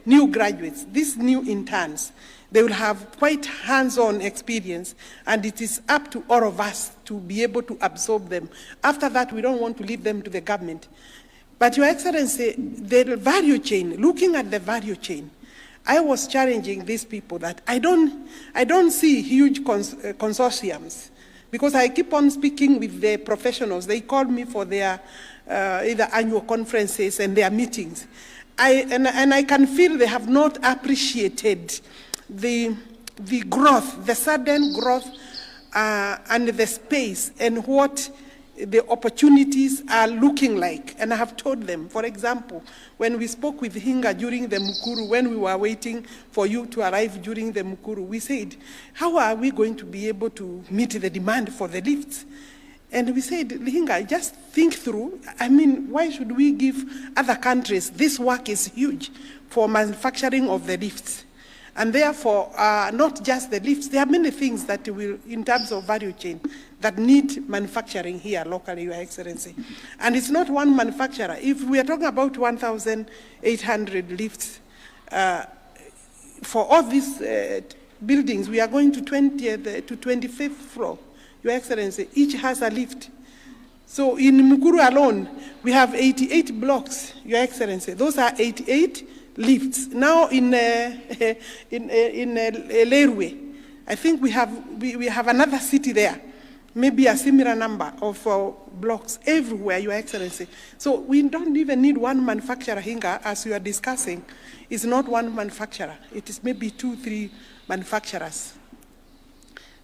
new graduates, these new interns, they will have quite hands-on experience, and it is up to all of us to be able to absorb them. After that, we don't want to leave them to the government. But Your Excellency, the value chain, looking at the value chain, I was challenging these people that I don't see huge consortiums, because I keep on speaking with the professionals. They call me for their either annual conferences and their meetings. And I can feel they have not appreciated the growth, the sudden growth and the space and what the opportunities are looking like. And I have told them, for example, when we spoke with Hinga during the Mukuru, when we were waiting for you to arrive during the Mukuru, we said, how are we going to be able to meet the demand for the lifts? And we said, Hinga, just think through. I mean, why should we give other countries? This work is huge for manufacturing of the lifts. And therefore, not just the lifts, there are many things that will, in terms of value chain, that need manufacturing here locally, Your Excellency. And it's not one manufacturer. If we are talking about 1,800 lifts, for all these buildings, we are going to 20th to 25th floor, Your Excellency. Each has a lift. So in Mukuru alone, we have 88 blocks, Your Excellency. Those are 88 lifts. Now in Lerwe, I think we have another city there, maybe a similar number of blocks everywhere, Your Excellency. So we don't even need one manufacturer here, as you are discussing. It's not one manufacturer. It is maybe 2, 3 manufacturers.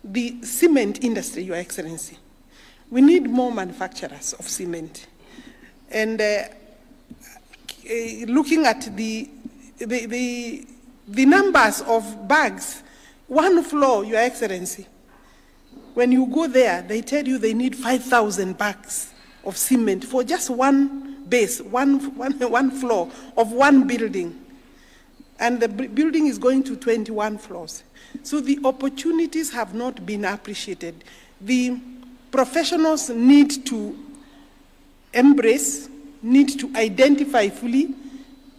The cement industry, Your Excellency, we need more manufacturers of cement. And looking at the numbers of bags, one floor, Your Excellency, when you go there, they tell you they need 5,000 bags of cement for just one base, one floor of one building. And the building is going to 21 floors. So the opportunities have not been appreciated. The professionals need to embrace, need to identify fully,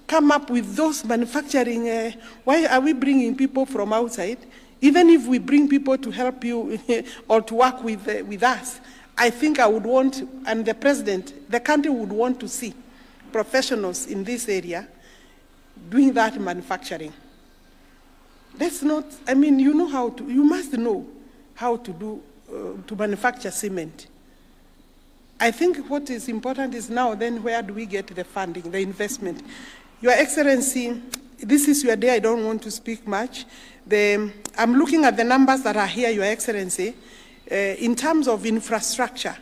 come up with those manufacturing. Why are we bringing people from outside? Even if we bring people to help you or to work with us, I think I would want, and the president, the country would want to see professionals in this area doing that manufacturing. That's not, I mean, you know how to, you must know how to do, to manufacture cement. I think what is important is now then where do we get the funding, the investment? Your Excellency, this is your day, I don't want to speak much. I'm looking at the numbers that are here, Your Excellency. In terms of infrastructure,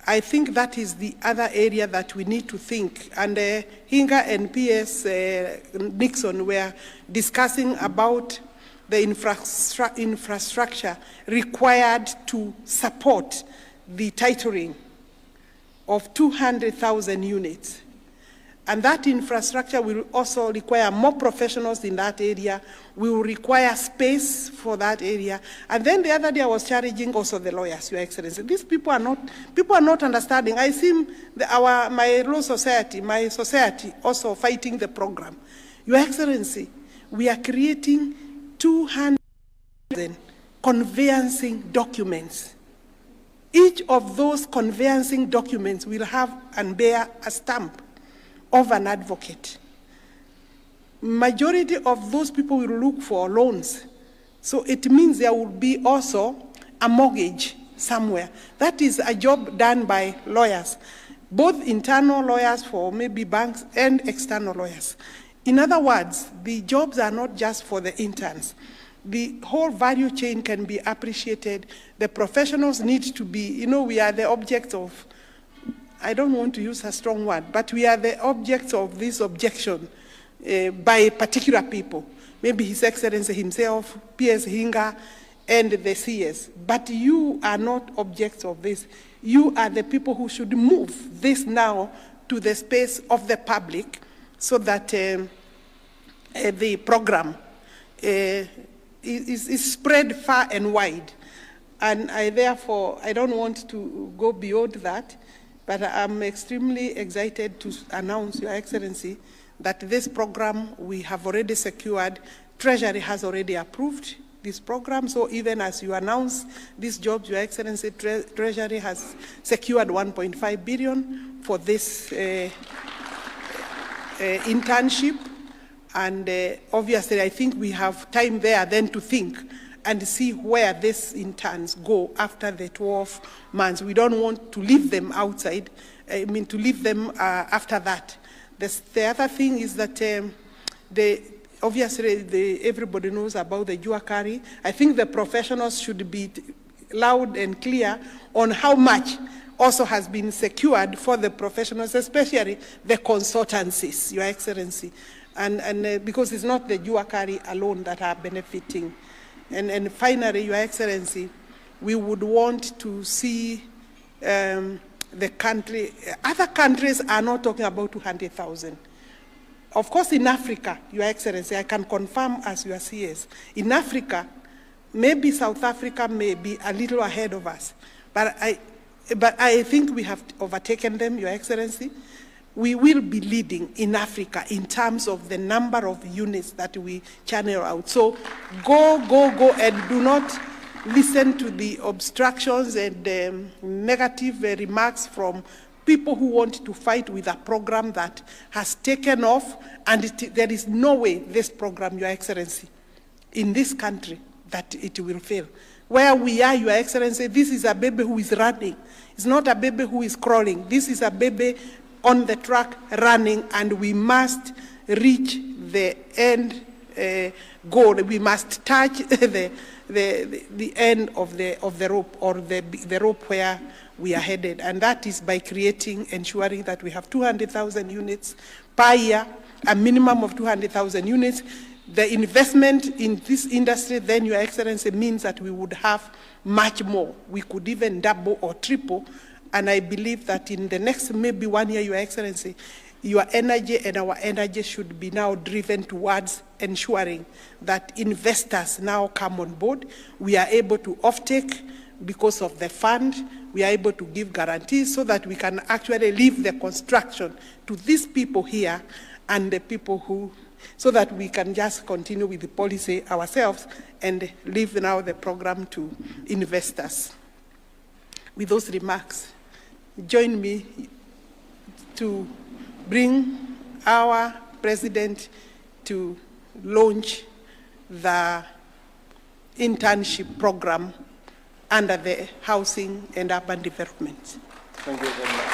I think that is the other area that we need to think. And Hinga and PS Nixon were discussing about the infrastructure required to support the titling of 200,000 units. And that infrastructure will also require more professionals in that area. We will require space for that area. And then the other day I was challenging also the lawyers, Your Excellency. These people are not understanding. I see my law society, my society also fighting the program. Your Excellency, we are creating 200,000 conveyancing documents. Each of those conveyancing documents will have and bear a stamp of an advocate. Majority of those people will look for loans. So it means there will be also a mortgage somewhere. That is a job done by lawyers, both internal lawyers for maybe banks and external lawyers. In other words, the jobs are not just for the interns. The whole value chain can be appreciated. The professionals need to be, we are the objects of, I don't want to use a strong word, but we are the objects of this objection by particular people. Maybe His Excellency himself, PS Hinga, and the CS. But you are not objects of this. You are the people who should move this now to the space of the public so that the program is spread far and wide. And I don't want to go beyond that, but I'm extremely excited to announce, Your Excellency, that this program we have already secured. Treasury has already approved this program. So even as you announce these jobs, Your Excellency, Treasury has secured 1.5 billion for this internship. And obviously, I think we have time there then to think and see where these interns go after the 12 months. We don't want to leave them outside, to leave them after that. The other thing is that obviously everybody knows about the Juakari. I think the professionals should be loud and clear on how much also has been secured for the professionals, especially the consultancies, Your Excellency. And because it's not the Juakari alone that are benefiting. And finally, Your Excellency, we would want to see the country, other countries are not talking about 200,000. Of course, in Africa, Your Excellency, I can confirm as your CS, in Africa, maybe South Africa may be a little ahead of us, but I think we have overtaken them, Your Excellency. We will be leading in Africa in terms of the number of units that we channel out. So go, and do not listen to the obstructions and negative remarks from people who want to fight with a program that has taken off, and there is no way this program, Your Excellency, in this country, that it will fail. Where we are, Your Excellency, this is a baby who is running. It's not a baby who is crawling. This is a baby on the track running, and we must reach the end goal. We must touch the end of the rope, or the rope where we are headed, and that is by ensuring that we have 200,000 units per year, a minimum of 200,000 units. The investment in this industry, then, Your Excellency, means that we would have much more. We could even double or triple, and I believe that in the next maybe 1 year, Your Excellency, your energy and our energy should be now driven towards ensuring that investors now come on board. We are able to offtake because of the fund. We are able to give guarantees so that we can actually leave the construction to these people here and the people who, so that we can just continue with the policy ourselves and leave now the program to investors. With those remarks, join me to bring our president to launch the internship program under the Housing and Urban Development. Thank you very much.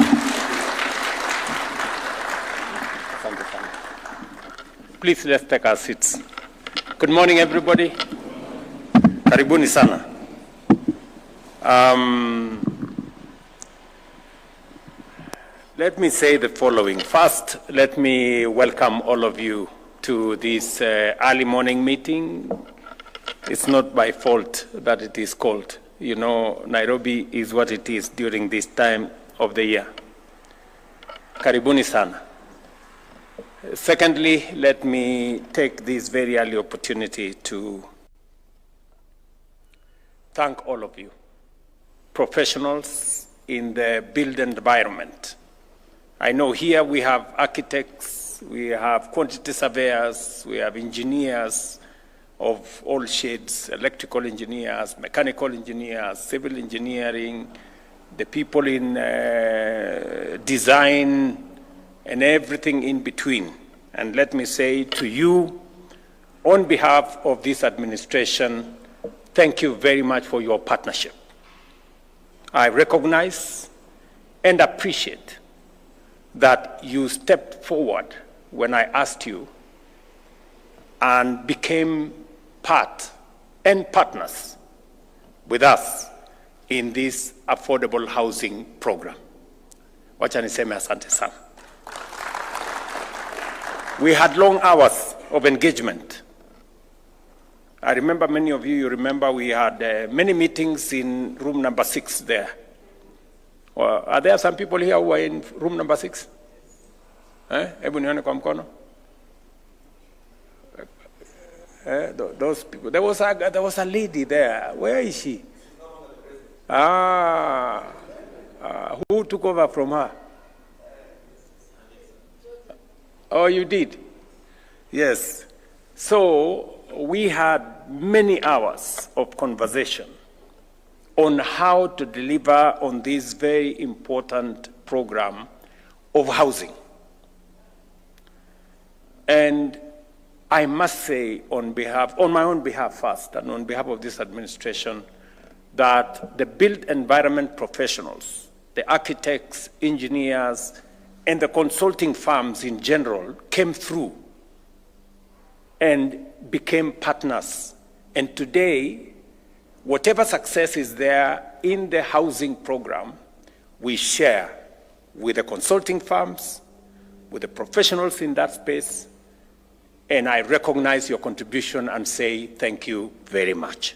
Please, let's take our seats. Good morning, everybody. Karibuni sana. Let me say the following. First, let me welcome all of you to this early morning meeting. It's not by fault that it is called. You know, Nairobi is what it is during this time of the year. Karibuni sana. Secondly, let me take this very early opportunity to thank all of you, professionals in the built environment. I know here we have architects, we have quantity surveyors, we have engineers of all shades, electrical engineers, mechanical engineers, civil engineering, the people in design, and everything in between. And let me say to you, on behalf of this administration, thank you very much for your partnership. I recognize and appreciate that you stepped forward when I asked you and became part and partners with us in this affordable housing program. Wacha niseme asante sana. We had long hours of engagement. I remember many of you remember we had many meetings in room number 6 there. Are there some people here who are in room number 6? Hebu nione kwa mkono. Those people. There was a lady there. Where is she? Who took over from her? Oh, you did? Yes. So we had many hours of conversation on how to deliver on this very important program of housing. And I must say on my own behalf first, and on behalf of this administration, that the built environment professionals, the architects, engineers, and the consulting firms in general came through and became partners. And today, whatever success is there in the housing program, we share with the consulting firms, with the professionals in that space, and I recognize your contribution and say thank you very much.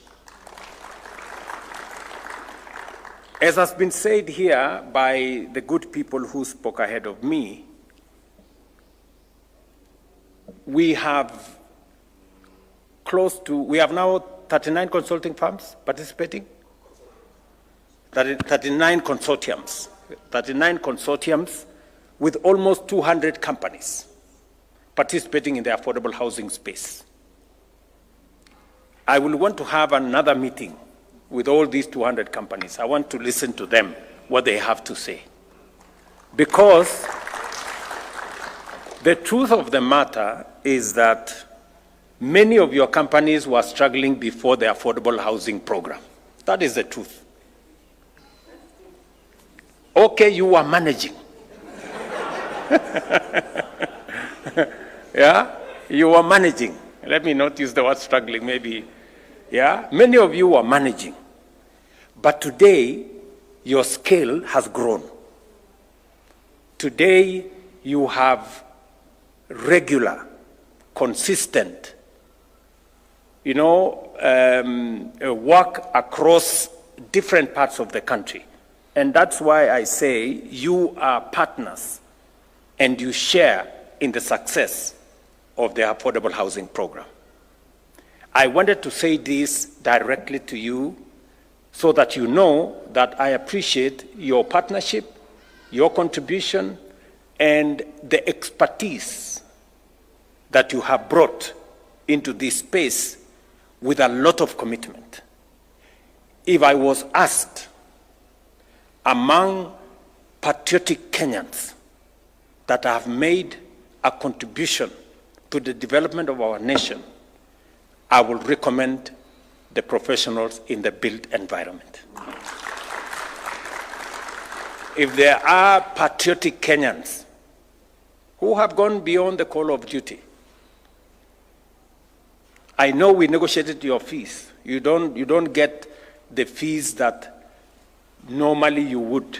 As has been said here by the good people who spoke ahead of me, we have now 39 consulting firms participating, 39 consortiums with almost 200 companies participating in the affordable housing space. I will want to have another meeting with all these 200 companies. I want to listen to them, what they have to say. Because the truth of the matter is that many of your companies were struggling before the affordable housing program. That is the truth. Okay, you were managing. Yeah, you were managing. Let me not use the word struggling, maybe. Yeah, many of you were managing. But today, your scale has grown. Today, you have regular, consistent, work across different parts of the country. And that's why I say you are partners and you share in the success of the affordable housing program. I wanted to say this directly to you so that you know that I appreciate your partnership, your contribution, and the expertise that you have brought into this space with a lot of commitment. If I was asked among patriotic Kenyans that have made a contribution to the development of our nation, I will recommend the professionals in the built environment. If there are patriotic Kenyans who have gone beyond the call of duty, I know we negotiated your fees. You don't get the fees that normally you would.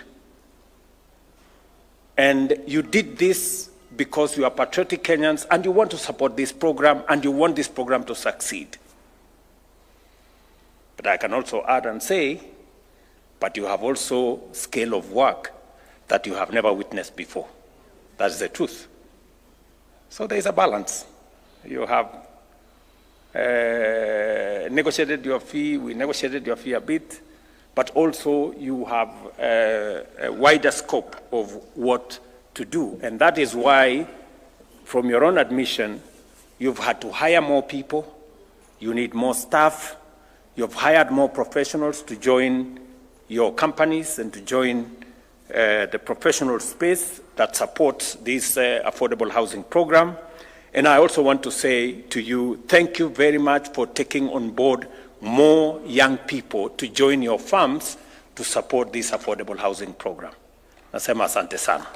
And you did this because you are patriotic Kenyans and you want to support this program and you want this program to succeed. But I can also add and say, but you have also scale of work that you have never witnessed before. That's the truth. So there is a balance. You have negotiated your fee, we negotiated your fee a bit, but also you have a wider scope of what to do. And that is why, from your own admission, you've had to hire more people, you need more staff, you've hired more professionals to join your companies and to join the professional space that supports this affordable housing program. And I also want to say to you, thank you very much for taking on board more young people to join your firms to support this affordable housing program. Nasema asante sana.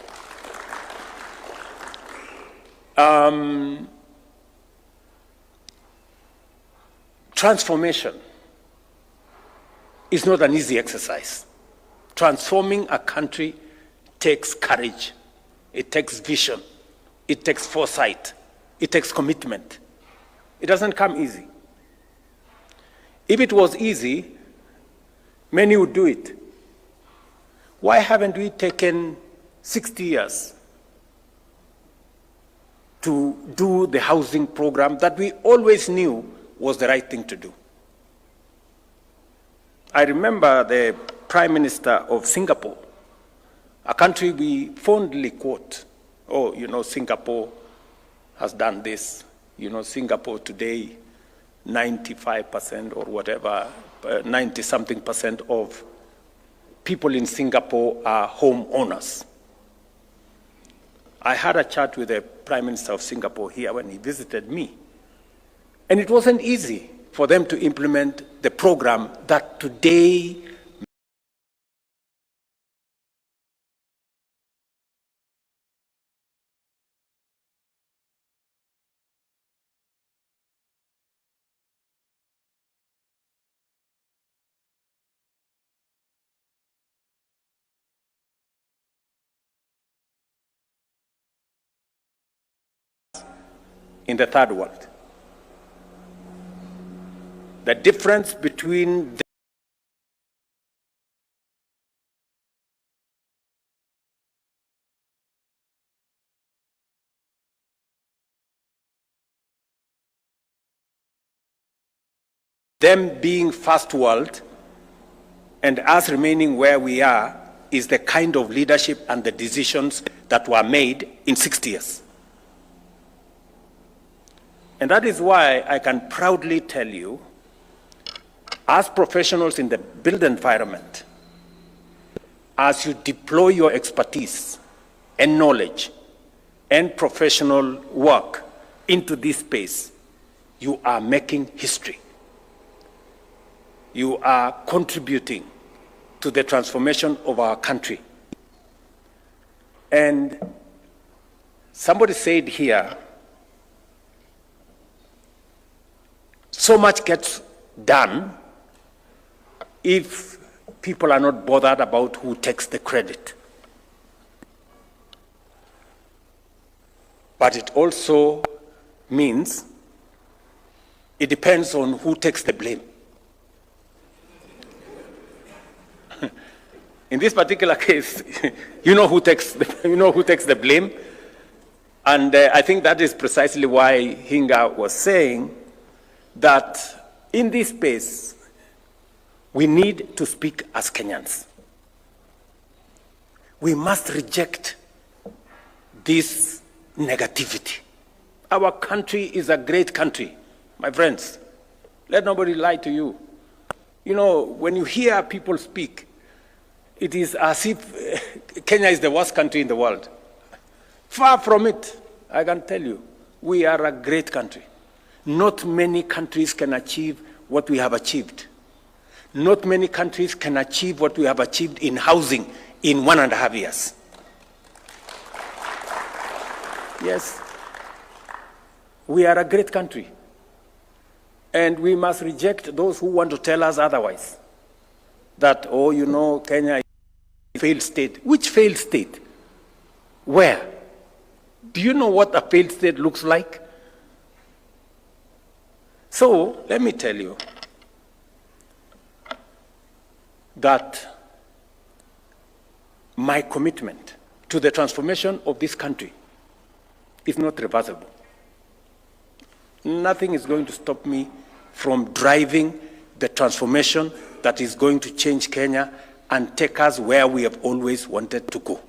Transformation is not an easy exercise. Transforming a country takes courage, it takes vision, it takes foresight, it takes commitment. It doesn't come easy. If it was easy, many would do it. Why haven't we taken 60 years to do the housing program that we always knew was the right thing to do? I remember the Prime Minister of Singapore, a country we fondly quote. Oh, you know, Singapore has done this. You know, Singapore today, 95% or whatever, 90-something percent of people in Singapore are homeowners. I had a chat with the Prime Minister of Singapore here when he visited me. And it wasn't easy for them to implement the program that today in the third world. The difference between them being first world and us remaining where we are is the kind of leadership and the decisions that were made in 60 years. And that is why I can proudly tell you, as professionals in the built environment, as you deploy your expertise and knowledge and professional work into this space, you are making history. You are contributing to the transformation of our country. And somebody said here, so much gets done if people are not bothered about who takes the credit. But it also means it depends on who takes the blame. In this particular case, you know who takes the blame. And I think that is precisely why Hinga was saying that in this space, we need to speak as Kenyans. We must reject this negativity. Our country is a great country, my friends. Let nobody lie to you. You know, when you hear people speak, it is as if Kenya is the worst country in the world. Far from it, I can tell you, we are a great country. Not many countries can achieve what we have achieved. Not many countries can achieve what we have achieved in housing in 1.5 years. Yes, we are a great country. And we must reject those who want to tell us otherwise. That, oh, you know, Kenya is a failed state. Which failed state? Where? Do you know what a failed state looks like? So, let me tell you that my commitment to the transformation of this country is not reversible. Nothing is going to stop me from driving the transformation that is going to change Kenya and take us where we have always wanted to go.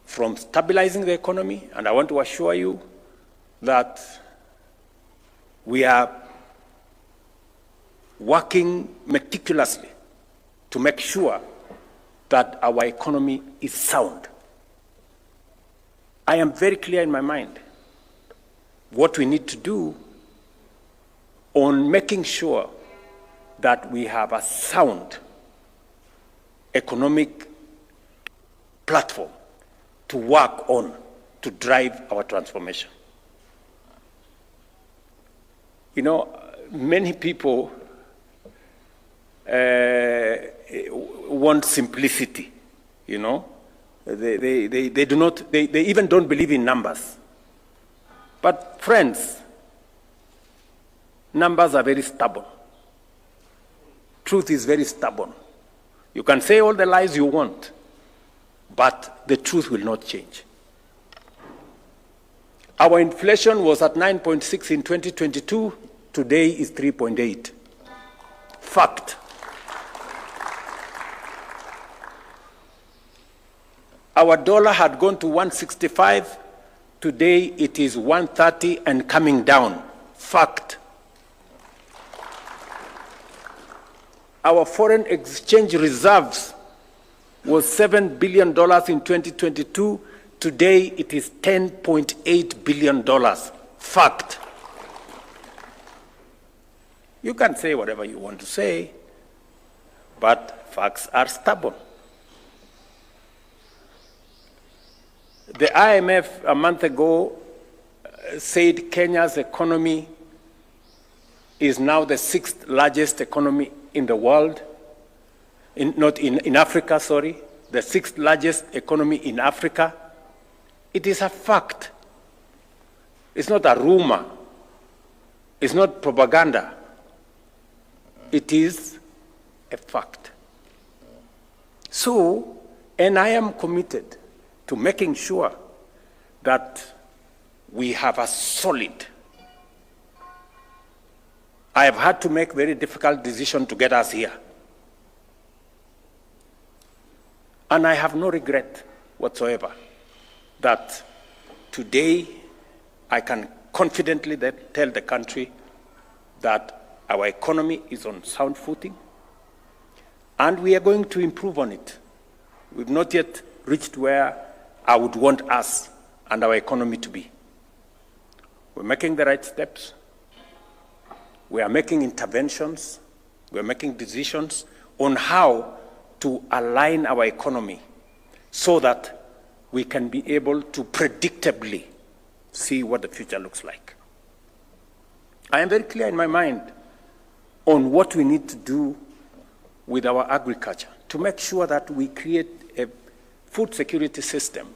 From stabilizing the economy, and I want to assure you that we are working meticulously to make sure that our economy is sound. I am very clear in my mind what we need to do on making sure that we have a sound economic platform to work on to drive our transformation. You know, many people want simplicity, you know. They do not, they even don't believe in numbers. But friends, numbers are very stubborn. Truth is very stubborn. You can say all the lies you want, but the truth will not change. Our inflation was at 9.6 in 2022. Today is 3.8. Fact. Our dollar had gone to 165. Today it is 130 and coming down. Fact. Our foreign exchange reserves was $7 billion in 2022. Today it is $10.8 billion. Fact. You can say whatever you want to say, but facts are stubborn. The IMF a month ago said Kenya's economy is now the 6th largest economy in the world, not in Africa, sorry, the 6th largest economy in Africa. It is a fact. It's not a rumor. It's not propaganda. It is a fact. So, and I am committed to making sure that we have a solid. I have had to make very difficult decisions to get us here. And I have no regret whatsoever that today I can confidently tell the country that our economy is on sound footing and we are going to improve on it. We've not yet reached where I would want us and our economy to be. We're making the right steps. We are making interventions. We're making decisions on how to align our economy so that we can be able to predictably see what the future looks like. I am very clear in my mind on what we need to do with our agriculture to make sure that we create a food security system,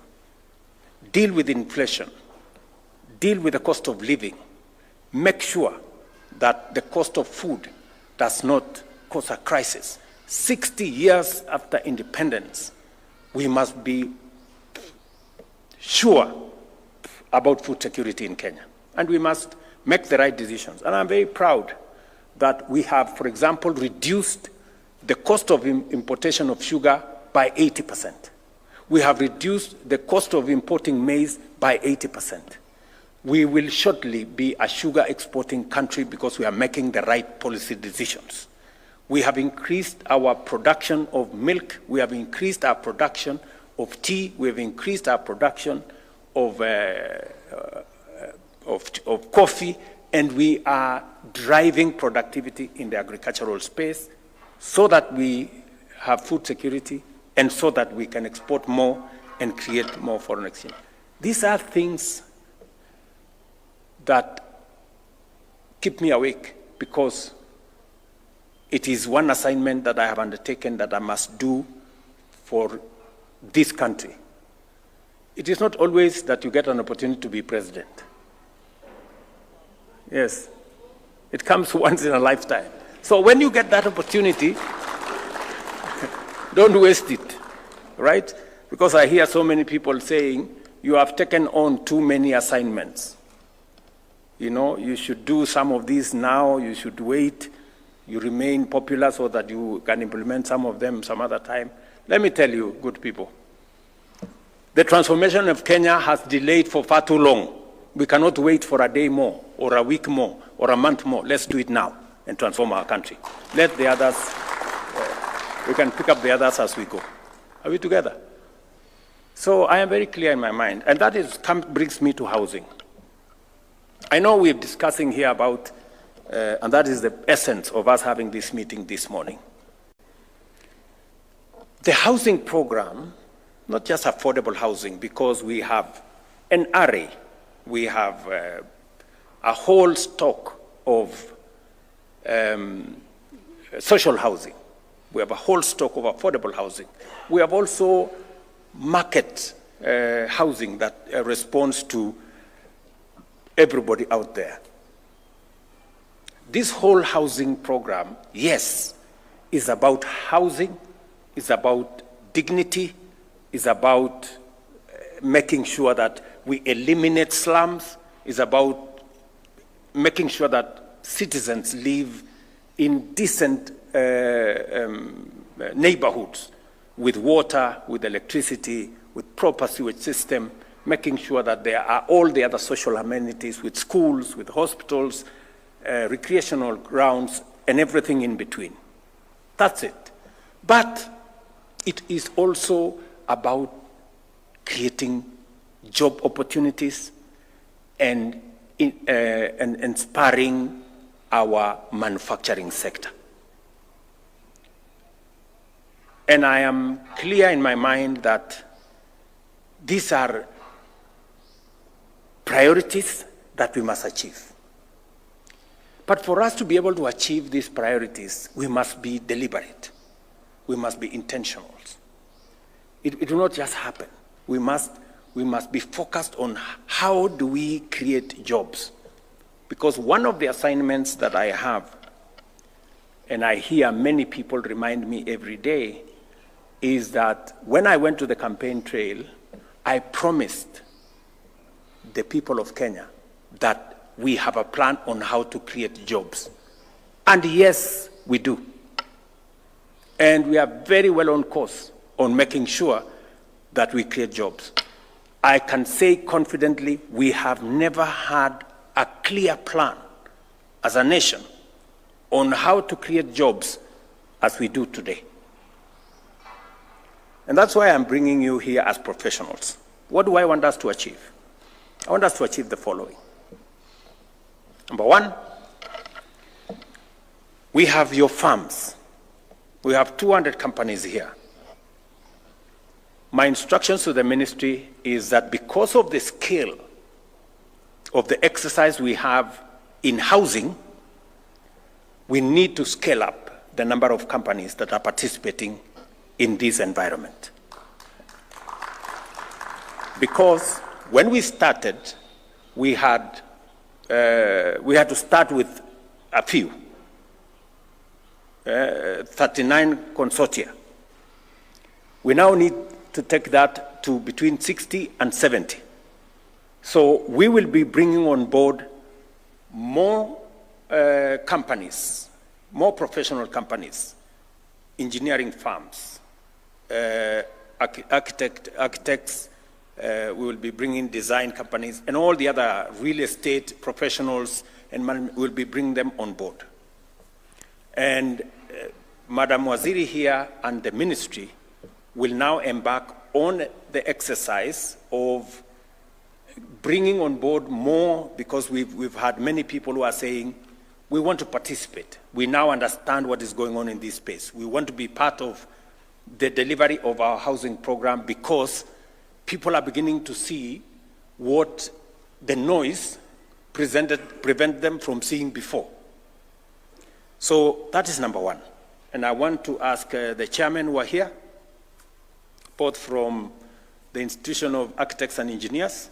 deal with inflation, deal with the cost of living, make sure that the cost of food does not cause a crisis. 60 years after independence, we must be sure about food security in Kenya. And we must make the right decisions. And I'm very proud that we have, for example, reduced the cost of importation of sugar by 80%. We have reduced the cost of importing maize by 80%. We will shortly be a sugar exporting country because we are making the right policy decisions. We have increased our production of milk. We have increased our production of tea. We have increased our production of coffee, and we are driving productivity in the agricultural space so that we have food security and so that we can export more and create more foreign exchange. These are things that keep me awake because it is one assignment that I have undertaken that I must do for this country. It is not always that you get an opportunity to be president. Yes, it comes once in a lifetime. So when you get that opportunity, don't waste it, right? Because I hear so many people saying, you have taken on too many assignments. You know, you should do some of these now, you should wait, you remain popular so that you can implement some of them some other time. Let me tell you, good people, the transformation of Kenya has delayed for far too long. We cannot wait for a day more, or a week more, or a month more. Let's do it now and transform our country. Let the others, we can pick up the others as we go. Are we together? So I am very clear in my mind, and that brings me to housing. I know we're discussing here about, and that is the essence of us having this meeting this morning. The housing program, not just affordable housing, because we have an array, we have a whole stock of social housing. We have a whole stock of affordable housing. We have also market housing that responds to everybody out there. This whole housing program, yes, is about housing, is about dignity, is about making sure that we eliminate slums, is about making sure that citizens live in decent neighborhoods with water, with electricity, with proper sewage system, making sure that there are all the other social amenities with schools, with hospitals, recreational grounds, and everything in between. That's it. But it is also about creating job opportunities and inspiring our manufacturing sector. And I am clear in my mind that these are priorities that we must achieve. But for us to be able to achieve these priorities, we must be deliberate. We must be intentional. It will not just happen. We must be focused on how do we create jobs. Because one of the assignments that I have, and I hear many people remind me every day, is that when I went to the campaign trail, I promised the people of Kenya that we have a plan on how to create jobs. And yes, we do. And we are very well on course on making sure that we create jobs. I can say confidently, we have never had a clear plan as a nation on how to create jobs as we do today. And that's why I'm bringing you here as professionals. What do I want us to achieve? I want us to achieve the following. Number one, we have your farms. We have 200 companies here. My instructions to the ministry is that because of the scale of the exercise we have in housing, we need to scale up the number of companies that are participating in this environment. Because when we started, we had to start with a few, 39 consortia. We now need to take that to between 60 and 70. So we will be bringing on board more companies, more professional companies, engineering firms, architects, we will be bringing design companies, and all the other real estate professionals, and we'll be bringing them on board. And Madam Waziri here and the ministry will now embark on the exercise of bringing on board more, because we've had many people who are saying, we want to participate. We now understand what is going on in this space. We want to be part of the delivery of our housing program, because people are beginning to see what the noise prevent them from seeing before. So that is number one. And I want to ask the chairman who are here, both from the Institution of Architects and Engineers.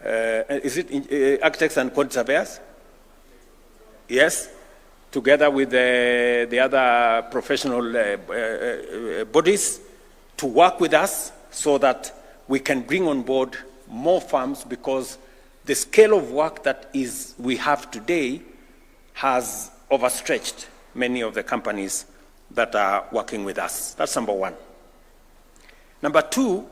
Is it Architects and Quantity Surveyors? Yes, together with the other professional bodies, to work with us so that we can bring on board more firms, because the scale of work that we have today has overstretched many of the companies that are working with us. That's number one. Number two,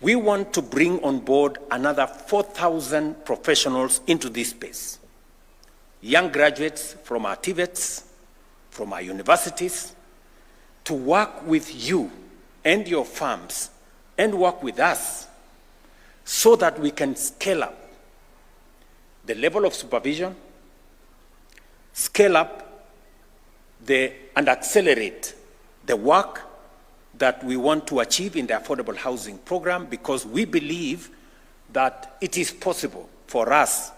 we want to bring on board another 4,000 professionals into this space. Young graduates from our TVETs, from our universities, to work with you and your firms and work with us so that we can scale up the level of supervision, scale up and accelerate the work that we want to achieve in the affordable housing program, because we believe that it is possible for us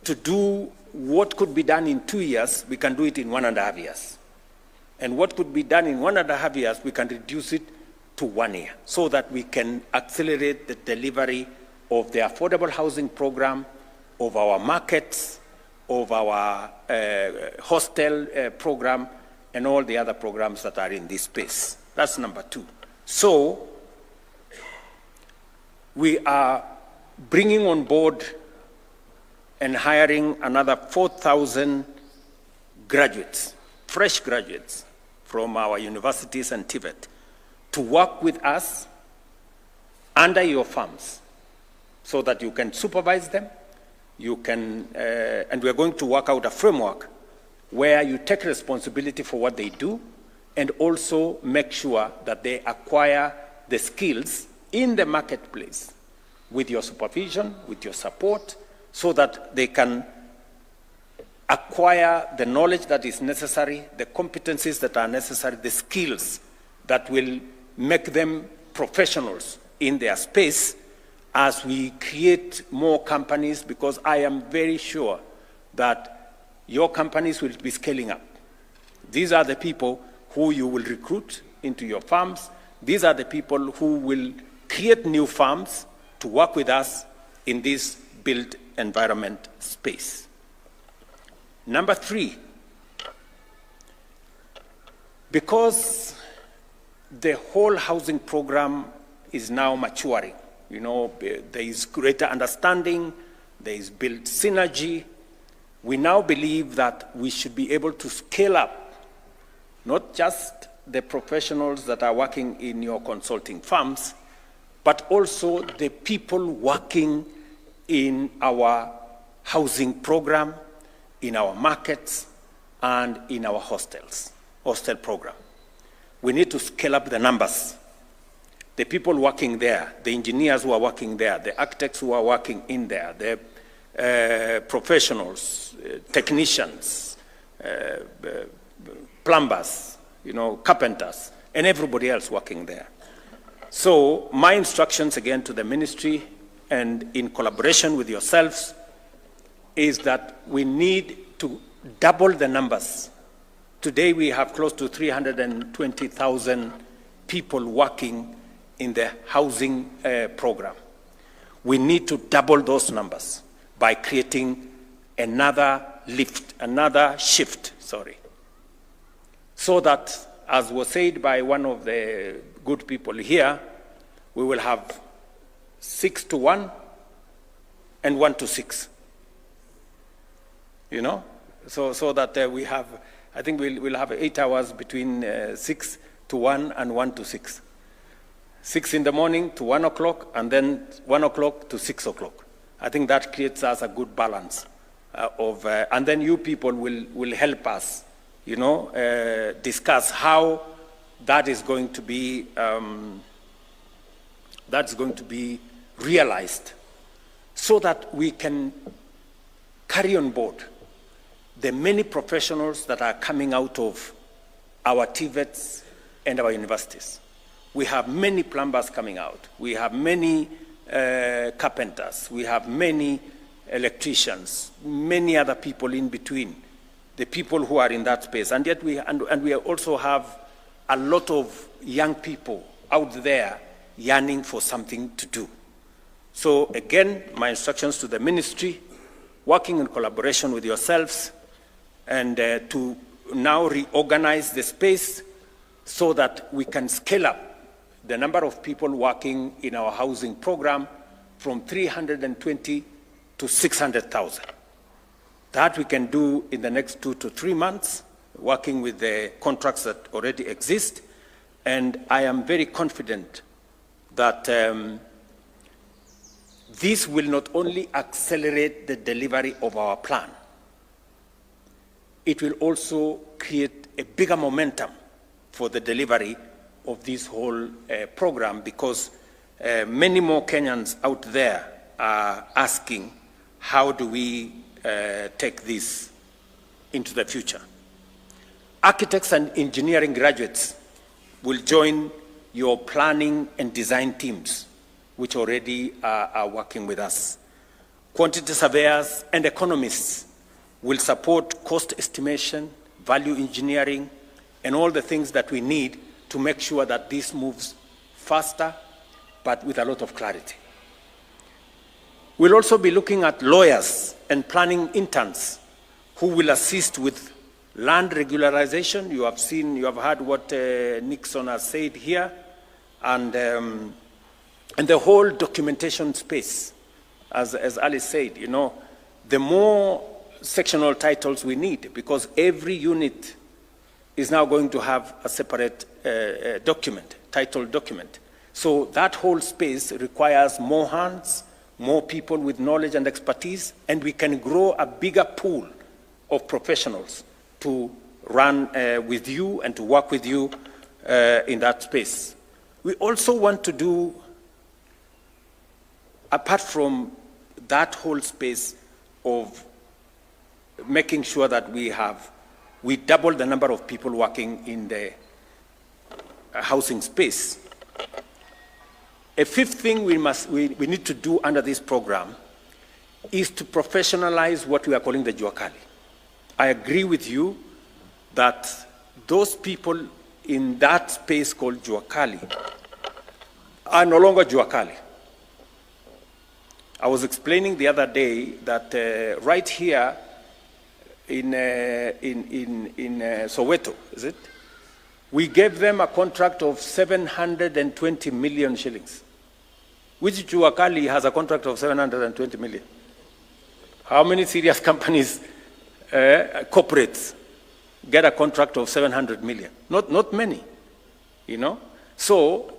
to do what could be done in 2 years, we can do it in 1.5 years. And what could be done in 1.5 years, we can reduce it to 1 year, so that we can accelerate the delivery of the affordable housing program, of our markets, of our hostel program, and all the other programs that are in this space. That's number two. So we are bringing on board and hiring another 4,000 graduates, fresh graduates from our universities and TVET, to work with us under your farms so that you can supervise them, you can, and we're going to work out a framework where you take responsibility for what they do and also make sure that they acquire the skills in the marketplace with your supervision, with your support, so that they can acquire the knowledge that is necessary, the competencies that are necessary, the skills that will make them professionals in their space as we create more companies, because I am very sure that your companies will be scaling up. These are the people who you will recruit into your farms. These are the people who will create new farms to work with us in this built environment space. Number 3, because the whole housing program is now maturing, you know, there is greater understanding, there is built synergy. We now believe that we should be able to scale up not just the professionals that are working in your consulting firms, but also the people working in our housing program, in our markets, and in our hostel program. We need to scale up the numbers. The people working there, the engineers who are working there, the architects who are working in there, the professionals, technicians, plumbers, you know, carpenters, and everybody else working there. So my instructions again to the ministry and in collaboration with yourselves is that we need to double the numbers. Today we have close to 320,000 people working in the housing program. We need to double those numbers by creating another shift, so that, as was said by one of the good people here, we will have 6-1 and 1-6. You know, so that we have, I think we'll have 8 hours between 6-1 and 1-6. 6 in the morning to 1 o'clock, and then 1 o'clock to 6 o'clock. I think that creates us a good balance and then you people will help us, you know, discuss how that is going to be realized, so that we can carry on board the many professionals that are coming out of our TVETs and our universities. We have many plumbers coming out. We have many carpenters. We have many electricians, many other people in between, the people who are in that space. And yet we also have a lot of young people out there yearning for something to do. So again, my instructions to the ministry, working in collaboration with yourselves, and to now reorganize the space so that we can scale up the number of people working in our housing program from 320 to 600,000. That we can do in the next 2 to 3 months, working with the contracts that already exist. And I am very confident that this will not only accelerate the delivery of our plan, it will also create a bigger momentum for the delivery of this whole program, because many more Kenyans out there are asking, how do we take this into the future? Architects and engineering graduates will join your planning and design teams, which already are working with us. Quantity surveyors and economists will support cost estimation, value engineering, and all the things that we need to make sure that this moves faster, but with a lot of clarity. We'll also be looking at lawyers and planning interns who will assist with land regularization. You have heard what Nixon has said here, and the whole documentation space. As Alice said, you know, the more sectional titles we need, because every unit is now going to have a separate document, title document. So that whole space requires more hands, more people with knowledge and expertise, and we can grow a bigger pool of professionals to run with you and to work with you in that space. We also want to do, apart from that whole space of making sure that we double the number of people working in the housing space. A fifth thing we need to do under this program is to professionalize what we are calling the Juakali. I agree with you that those people in that space called Juakali are no longer Juakali. I was explaining the other day that right here in Soweto, is it? We gave them a contract of 720 million shillings. Which Juakali has a contract of 720 million? How many serious companies, corporates, get a contract of 700 million? Not many, you know? So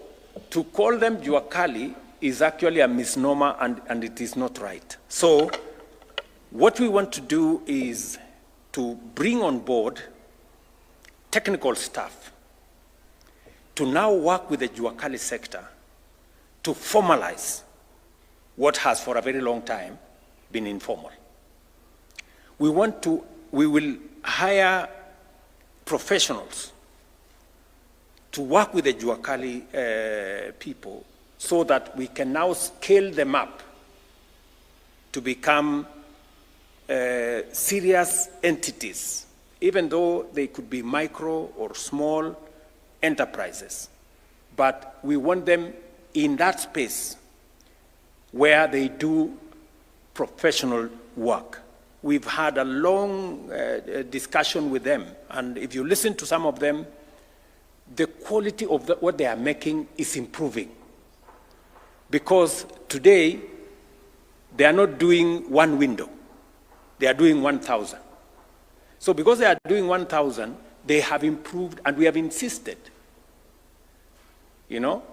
to call them Juakali is actually a misnomer, and it is not right. So what we want to do is to bring on board technical staff to now work with the Juakali sector to formalize what has for a very long time been informal. We will hire professionals to work with the Juakali people so that we can now scale them up to become serious entities, even though they could be micro or small enterprises. But we want them in that space where they do professional work. We've had a long discussion with them, and if you listen to some of them, the quality of what they are making is improving. Because today, they are not doing one window, they are doing 1,000. So because they are doing 1,000, they have improved, and we have insisted. You know,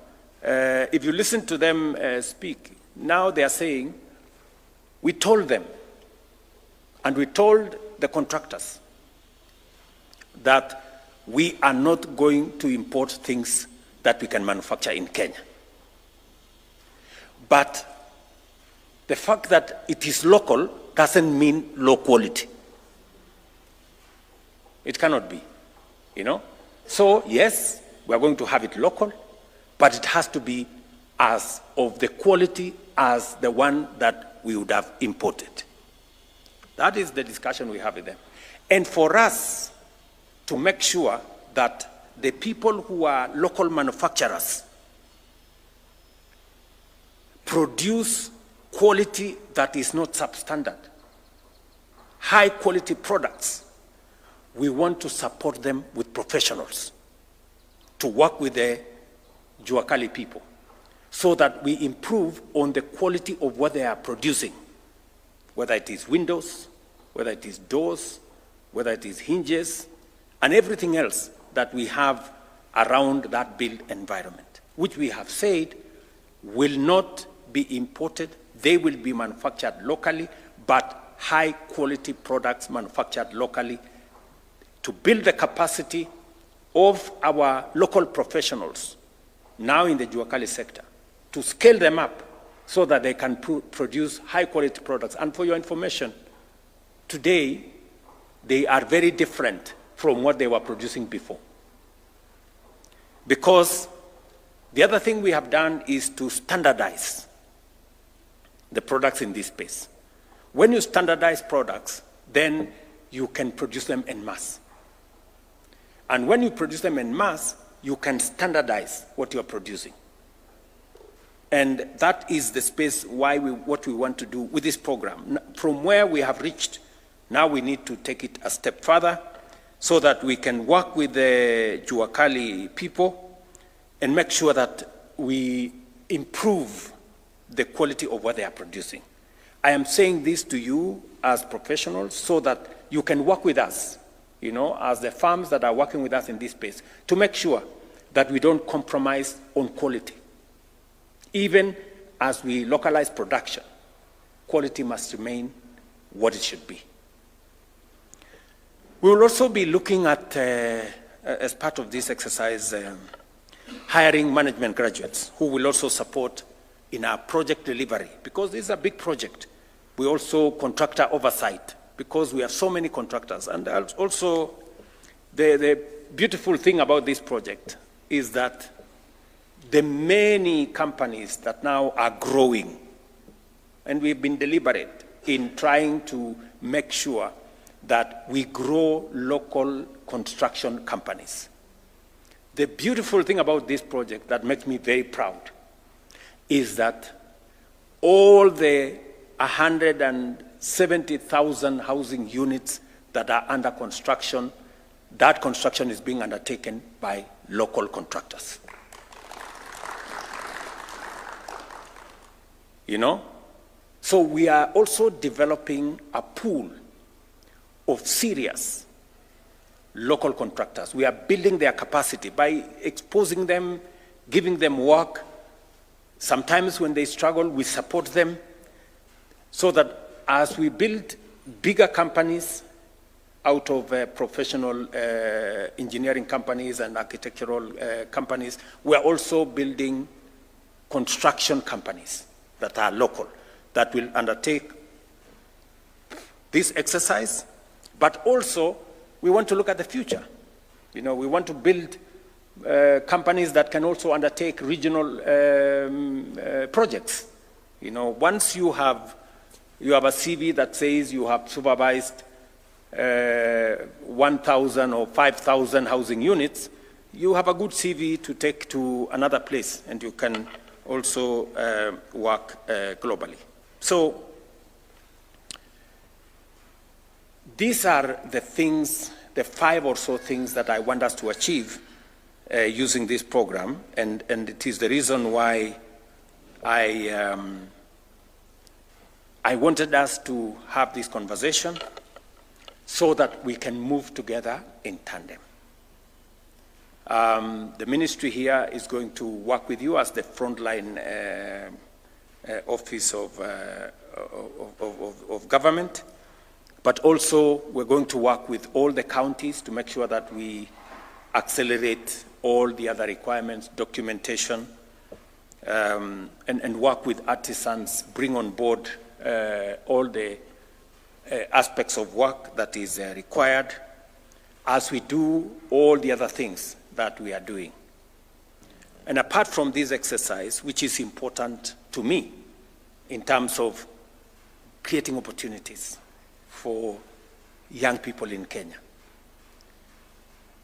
if you listen to them speak, now they are saying, we told them, and we told the contractors that we are not going to import things that we can manufacture in Kenya. But the fact that it is local doesn't mean low quality. It cannot be, you know? So yes, we are going to have it local, but it has to be as of the quality as the one that we would have imported. That is the discussion we have with them. And for us to make sure that the people who are local manufacturers produce quality that is not substandard, high quality products, we want to support them with professionals to work with the Juakali people so that we improve on the quality of what they are producing, whether it is windows, whether it is doors, whether it is hinges, and everything else that we have around that built environment, which we have said will not be imported. They will be manufactured locally, but high quality products manufactured locally to build the capacity of our local professionals now in the Juakali sector, to scale them up so that they can produce high quality products. And for your information, today they are very different from what they were producing before. Because the other thing we have done is to standardize the products in this space. When you standardize products, then you can produce them en masse. And when you produce them en masse, you can standardize what you are producing. And that is the space what we want to do with this program. From where we have reached, now we need to take it a step further so that we can work with the Juakali people and make sure that we improve the quality of what they are producing. I am saying this to you as professionals so that you can work with us, you know, as the firms that are working with us in this space, to make sure that we don't compromise on quality. Even as we localize production, quality must remain what it should be. We will also be looking at, as part of this exercise, hiring management graduates who will also support in our project delivery, because this is a big project. We also contractor oversight, because we have so many contractors. And also, the beautiful thing about this project is that the many companies that now are growing, and we've been deliberate in trying to make sure that we grow local construction companies. The beautiful thing about this project that makes me very proud is that all the 170,000 housing units that are under construction, that construction is being undertaken by local contractors. You know? So we are also developing a pool of serious local contractors. We are building their capacity by exposing them, giving them work. Sometimes when they struggle, we support them so that as we build bigger companies out of professional engineering companies and architectural companies, we are also building construction companies that are local, that will undertake this exercise. But also, we want to look at the future. You know, we want to build companies that can also undertake regional projects. You know, once you have a CV that says you have supervised 1,000 or 5,000 housing units, you have a good CV to take to another place, and you can also work globally. So these are the things, the 5 or so things that I want us to achieve using this program, and it is the reason why I wanted us to have this conversation so that we can move together in tandem. The ministry here is going to work with you as the frontline office of government, but also we're going to work with all the counties to make sure that we accelerate all the other requirements, documentation, and work with artisans, bring on board all the aspects of work that is required as we do all the other things that we are doing. And apart from this exercise, which is important to me in terms of creating opportunities for young people in Kenya,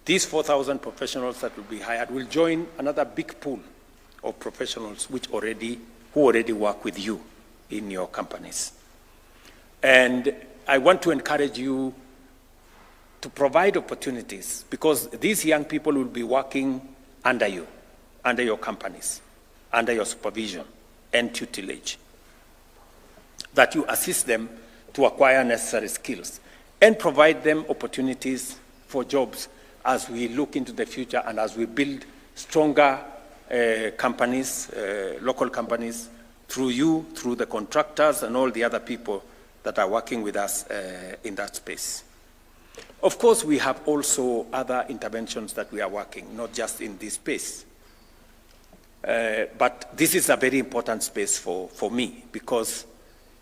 these 4,000 professionals that will be hired will join another big pool of professionals who already work with you in your companies. And I want to encourage you to provide opportunities, because these young people will be working under you, under your companies, under your supervision and tutelage, that you assist them to acquire necessary skills and provide them opportunities for jobs as we look into the future and as we build stronger companies, local companies, through you, through the contractors and all the other people that are working with us in that space. Of course, we have also other interventions that we are working, not just in this space. But this is a very important space for me, because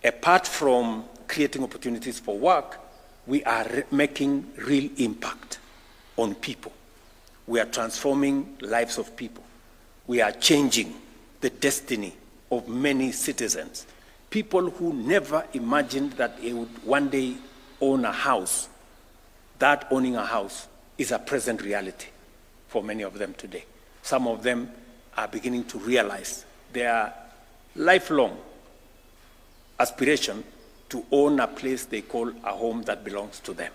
apart from creating opportunities for work, we are making real impact on people. We are transforming lives of people. We are changing the destiny of many citizens. People who never imagined that they would one day own a house. That owning a house is a present reality for many of them today. Some of them are beginning to realize their lifelong aspiration to own a place they call a home that belongs to them.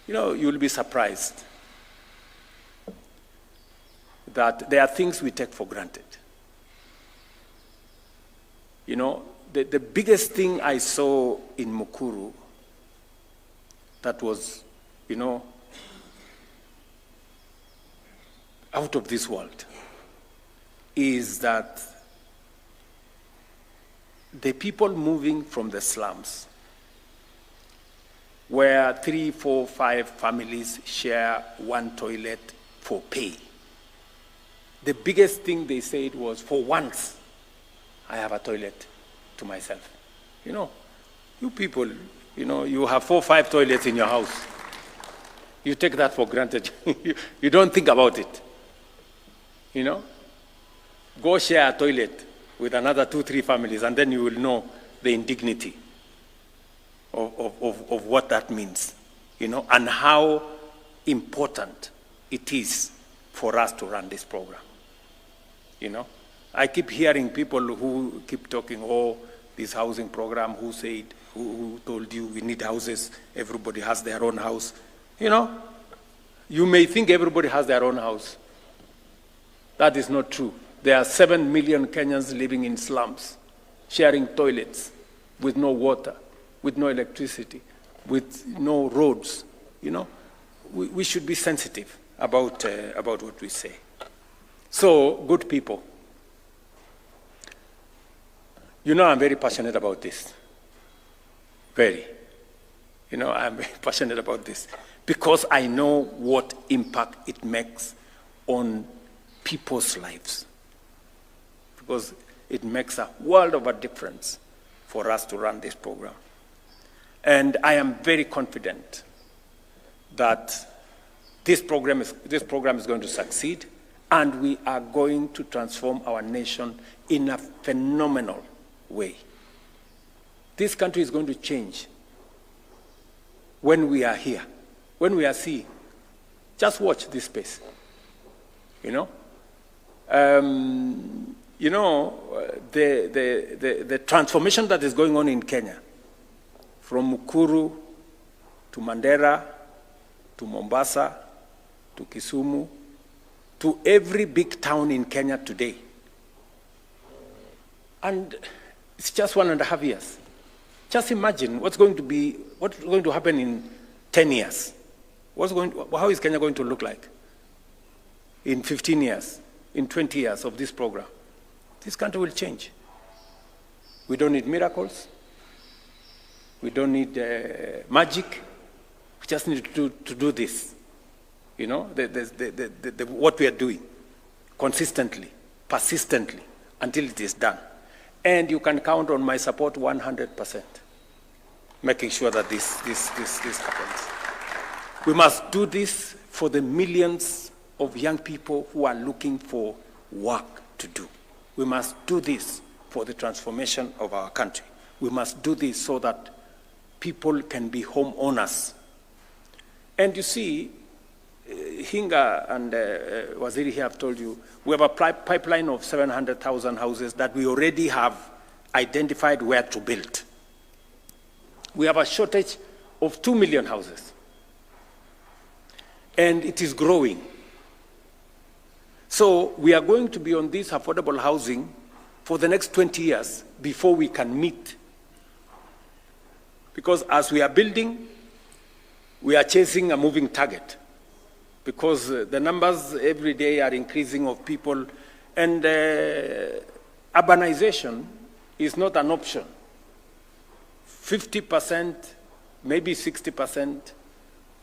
You know, you'll be surprised that there are things we take for granted. You know, the biggest thing I saw in Mukuru that was, you know, out of this world is that the people moving from the slums, where 3, 4, 5 families share one toilet for pay, the biggest thing they said was, for once, I have a toilet to myself. You know, you people, you know, you have 4, 5 toilets in your house. You take that for granted. You don't think about it. You know? Go share a toilet with another 2, 3 families, and then you will know the indignity of what that means, you know, and how important it is for us to run this program. You know? I keep hearing people who keep talking, oh, this housing program, who told you we need houses, everybody has their own house. You know, you may think everybody has their own house. That is not true. There are 7 million Kenyans living in slums, sharing toilets, with no water, with no electricity, with no roads. You know, we should be sensitive about what we say. So, good people, you know I'm very passionate about this. Very. You know, I'm very passionate about this because I know what impact it makes on people's lives. Because it makes a world of a difference for us to run this program. And I am very confident that this program is going to succeed, and we are going to transform our nation in a phenomenal way. This country is going to change when we are here, when we are seeing. Just watch this space, you know? You know, the transformation that is going on in Kenya, from Mukuru to Mandera to Mombasa to Kisumu to every big town in Kenya today. And it's just 1.5 years. Just imagine what's going to happen in 10 years. How is Kenya going to look like in 15 years, in 20 years of this program? This country will change. We don't need miracles. We don't need magic. We just need to do this. You know, what we are doing consistently, persistently, until it is done. And you can count on my support 100%, making sure that this happens. We must do this for the millions of young people who are looking for work to do. We must do this for the transformation of our country. We must do this so that people can be homeowners. And you see, Hinga and Waziri here have told you, we have a pipeline of 700,000 houses that we already have identified where to build. We have a shortage of 2 million houses. And it is growing. So we are going to be on this affordable housing for the next 20 years before we can meet. Because as we are building, we are chasing a moving target. Because the numbers every day are increasing of people, and urbanization is not an option. 50%, maybe 60%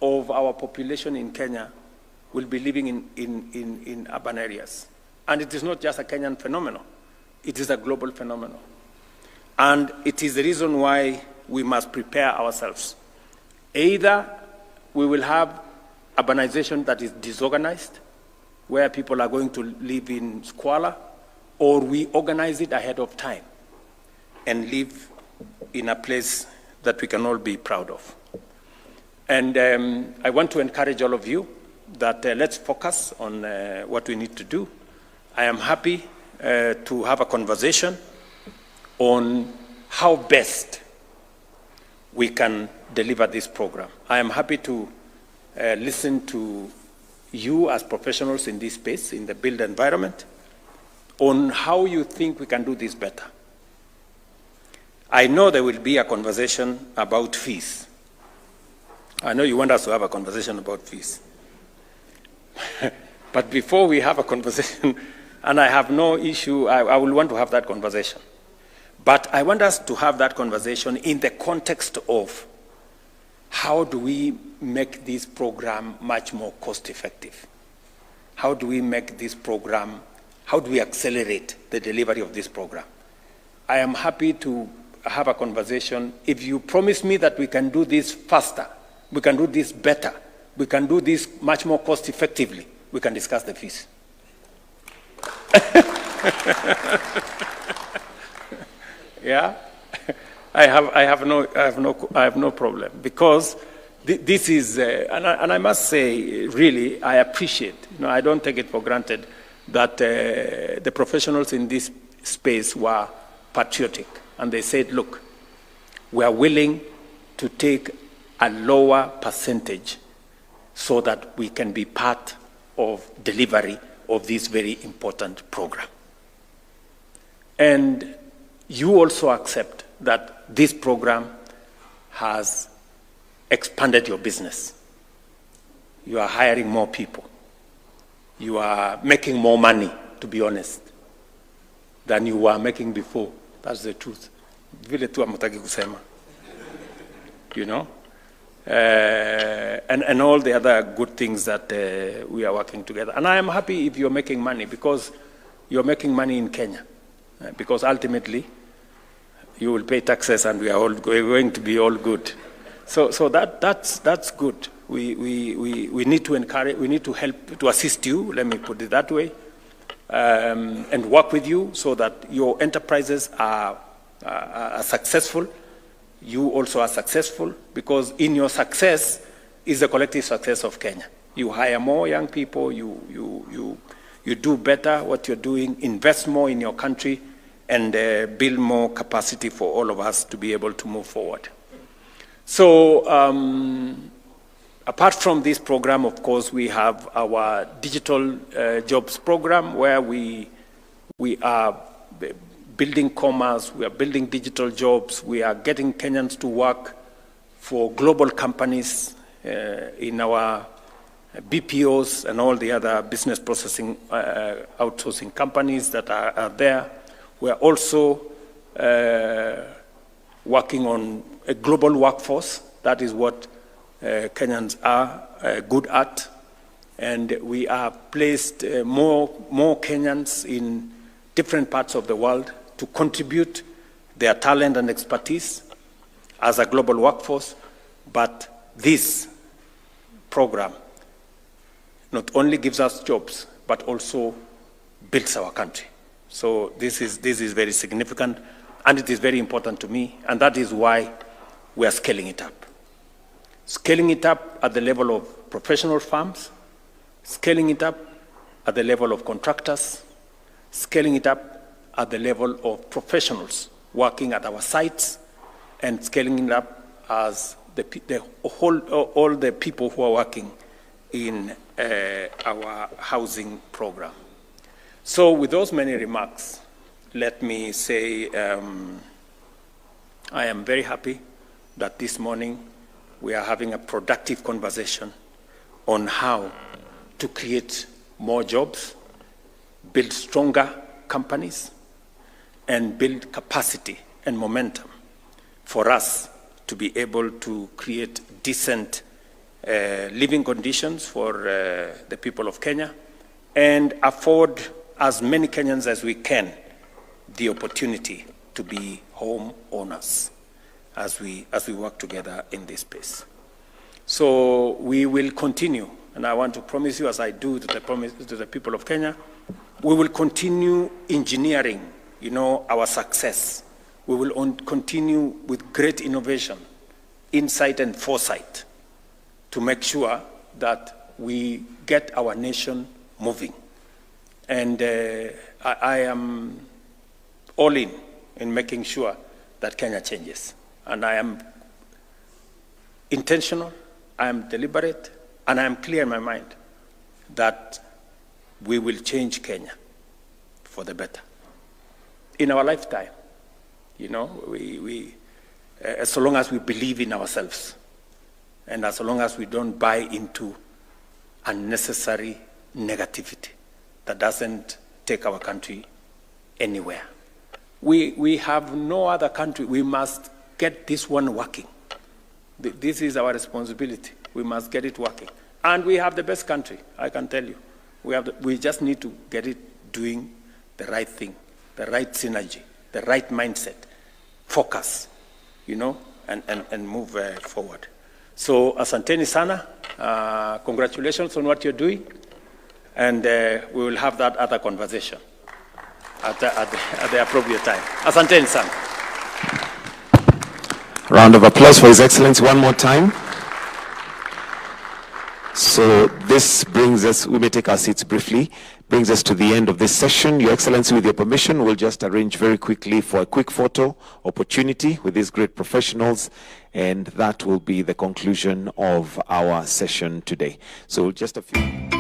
of our population in Kenya will be living in urban areas. And it is not just a Kenyan phenomenon. It is a global phenomenon. And it is the reason why we must prepare ourselves. Either we will have urbanization that is disorganized, where people are going to live in squalor, or we organize it ahead of time and live in a place that we can all be proud of. And I want to encourage all of you that let's focus on what we need to do. I am happy to have a conversation on how best we can deliver this program. I am happy to listen to you as professionals in this space, in the built environment, on how you think we can do this better. I know there will be a conversation about fees. I know you want us to have a conversation about fees. But before we have a conversation, and I have no issue, I will want to have that conversation. But I want us to have that conversation in the context of how do we make this program much more cost effective? How do we make this program, how do we accelerate the delivery of this program? I am happy to have a conversation. If you promise me that we can do this faster, we can do this better, we can do this much more cost effectively, we can discuss the fees. Yeah, I have no problem, because this is, and I must say, really, I appreciate. I don't take it for granted that the professionals in this space were patriotic, and they said, look, we are willing to take a lower percentage so that we can be part of delivery of this very important program. And you also accept that this program has expanded your business. You are hiring more people. You are making more money, to be honest, than you were making before. That's the truth. Vile tu hamtaki kusema. You know? And all the other good things that we are working together. And I am happy if you're making money, because you're making money in Kenya. Because ultimately, you will pay taxes and we are going to be all good. So that's good. We need to encourage, we need to help, to assist you, let me put it that way, and work with you so that your enterprises are successful. You also are successful, because in your success is the collective success of Kenya. You hire more young people, you do better what you're doing, invest more in your country, and build more capacity for all of us to be able to move forward. So apart from this program, of course, we have our digital jobs program, where we are building commerce, we are building digital jobs, we are getting Kenyans to work for global companies in our BPOs and all the other business processing outsourcing companies that are there. We are also working on a global workforce. That is what Kenyans are good at. And we are placed more Kenyans in different parts of the world to contribute their talent and expertise as a global workforce. But this program not only gives us jobs, but also builds our country. So this is very significant, and it is very important to me, and that is why we are scaling it up. Scaling it up at the level of professional firms, scaling it up at the level of contractors, scaling it up at the level of professionals working at our sites, and scaling it up as all the people who are working in our housing program. So with those many remarks, let me say I am very happy that this morning we are having a productive conversation on how to create more jobs, build stronger companies, and build capacity and momentum for us to be able to create decent living conditions for the people of Kenya, and afford as many Kenyans as we can the opportunity to be home owners as we work together in this space. So we will continue, and I want to promise you, as I do to the people of Kenya, we will continue engineering, our success. We will continue with great innovation, insight and foresight to make sure that we get our nation moving. And I am all in making sure that Kenya changes. And I am intentional, I am deliberate, and I am clear in my mind that we will change Kenya for the better. In our lifetime, as long as we believe in ourselves, and as long as we don't buy into unnecessary negativity that doesn't take our country anywhere. We have no other country. We must get this one working. This is our responsibility. We must get it working. And we have the best country, I can tell you. We just need to get it doing the right thing, the right synergy, the right mindset, focus, you know, and move forward. So, asanteni sana. Congratulations on what you're doing. And we will have that other conversation at the appropriate time. Asanteni sana. Round of applause for His Excellency one more time. So this brings us, we may take our seats briefly, brings us to the end of this session. Your Excellency, with your permission, we'll just arrange very quickly for a quick photo opportunity with these great professionals, and that will be the conclusion of our session today. So just a few...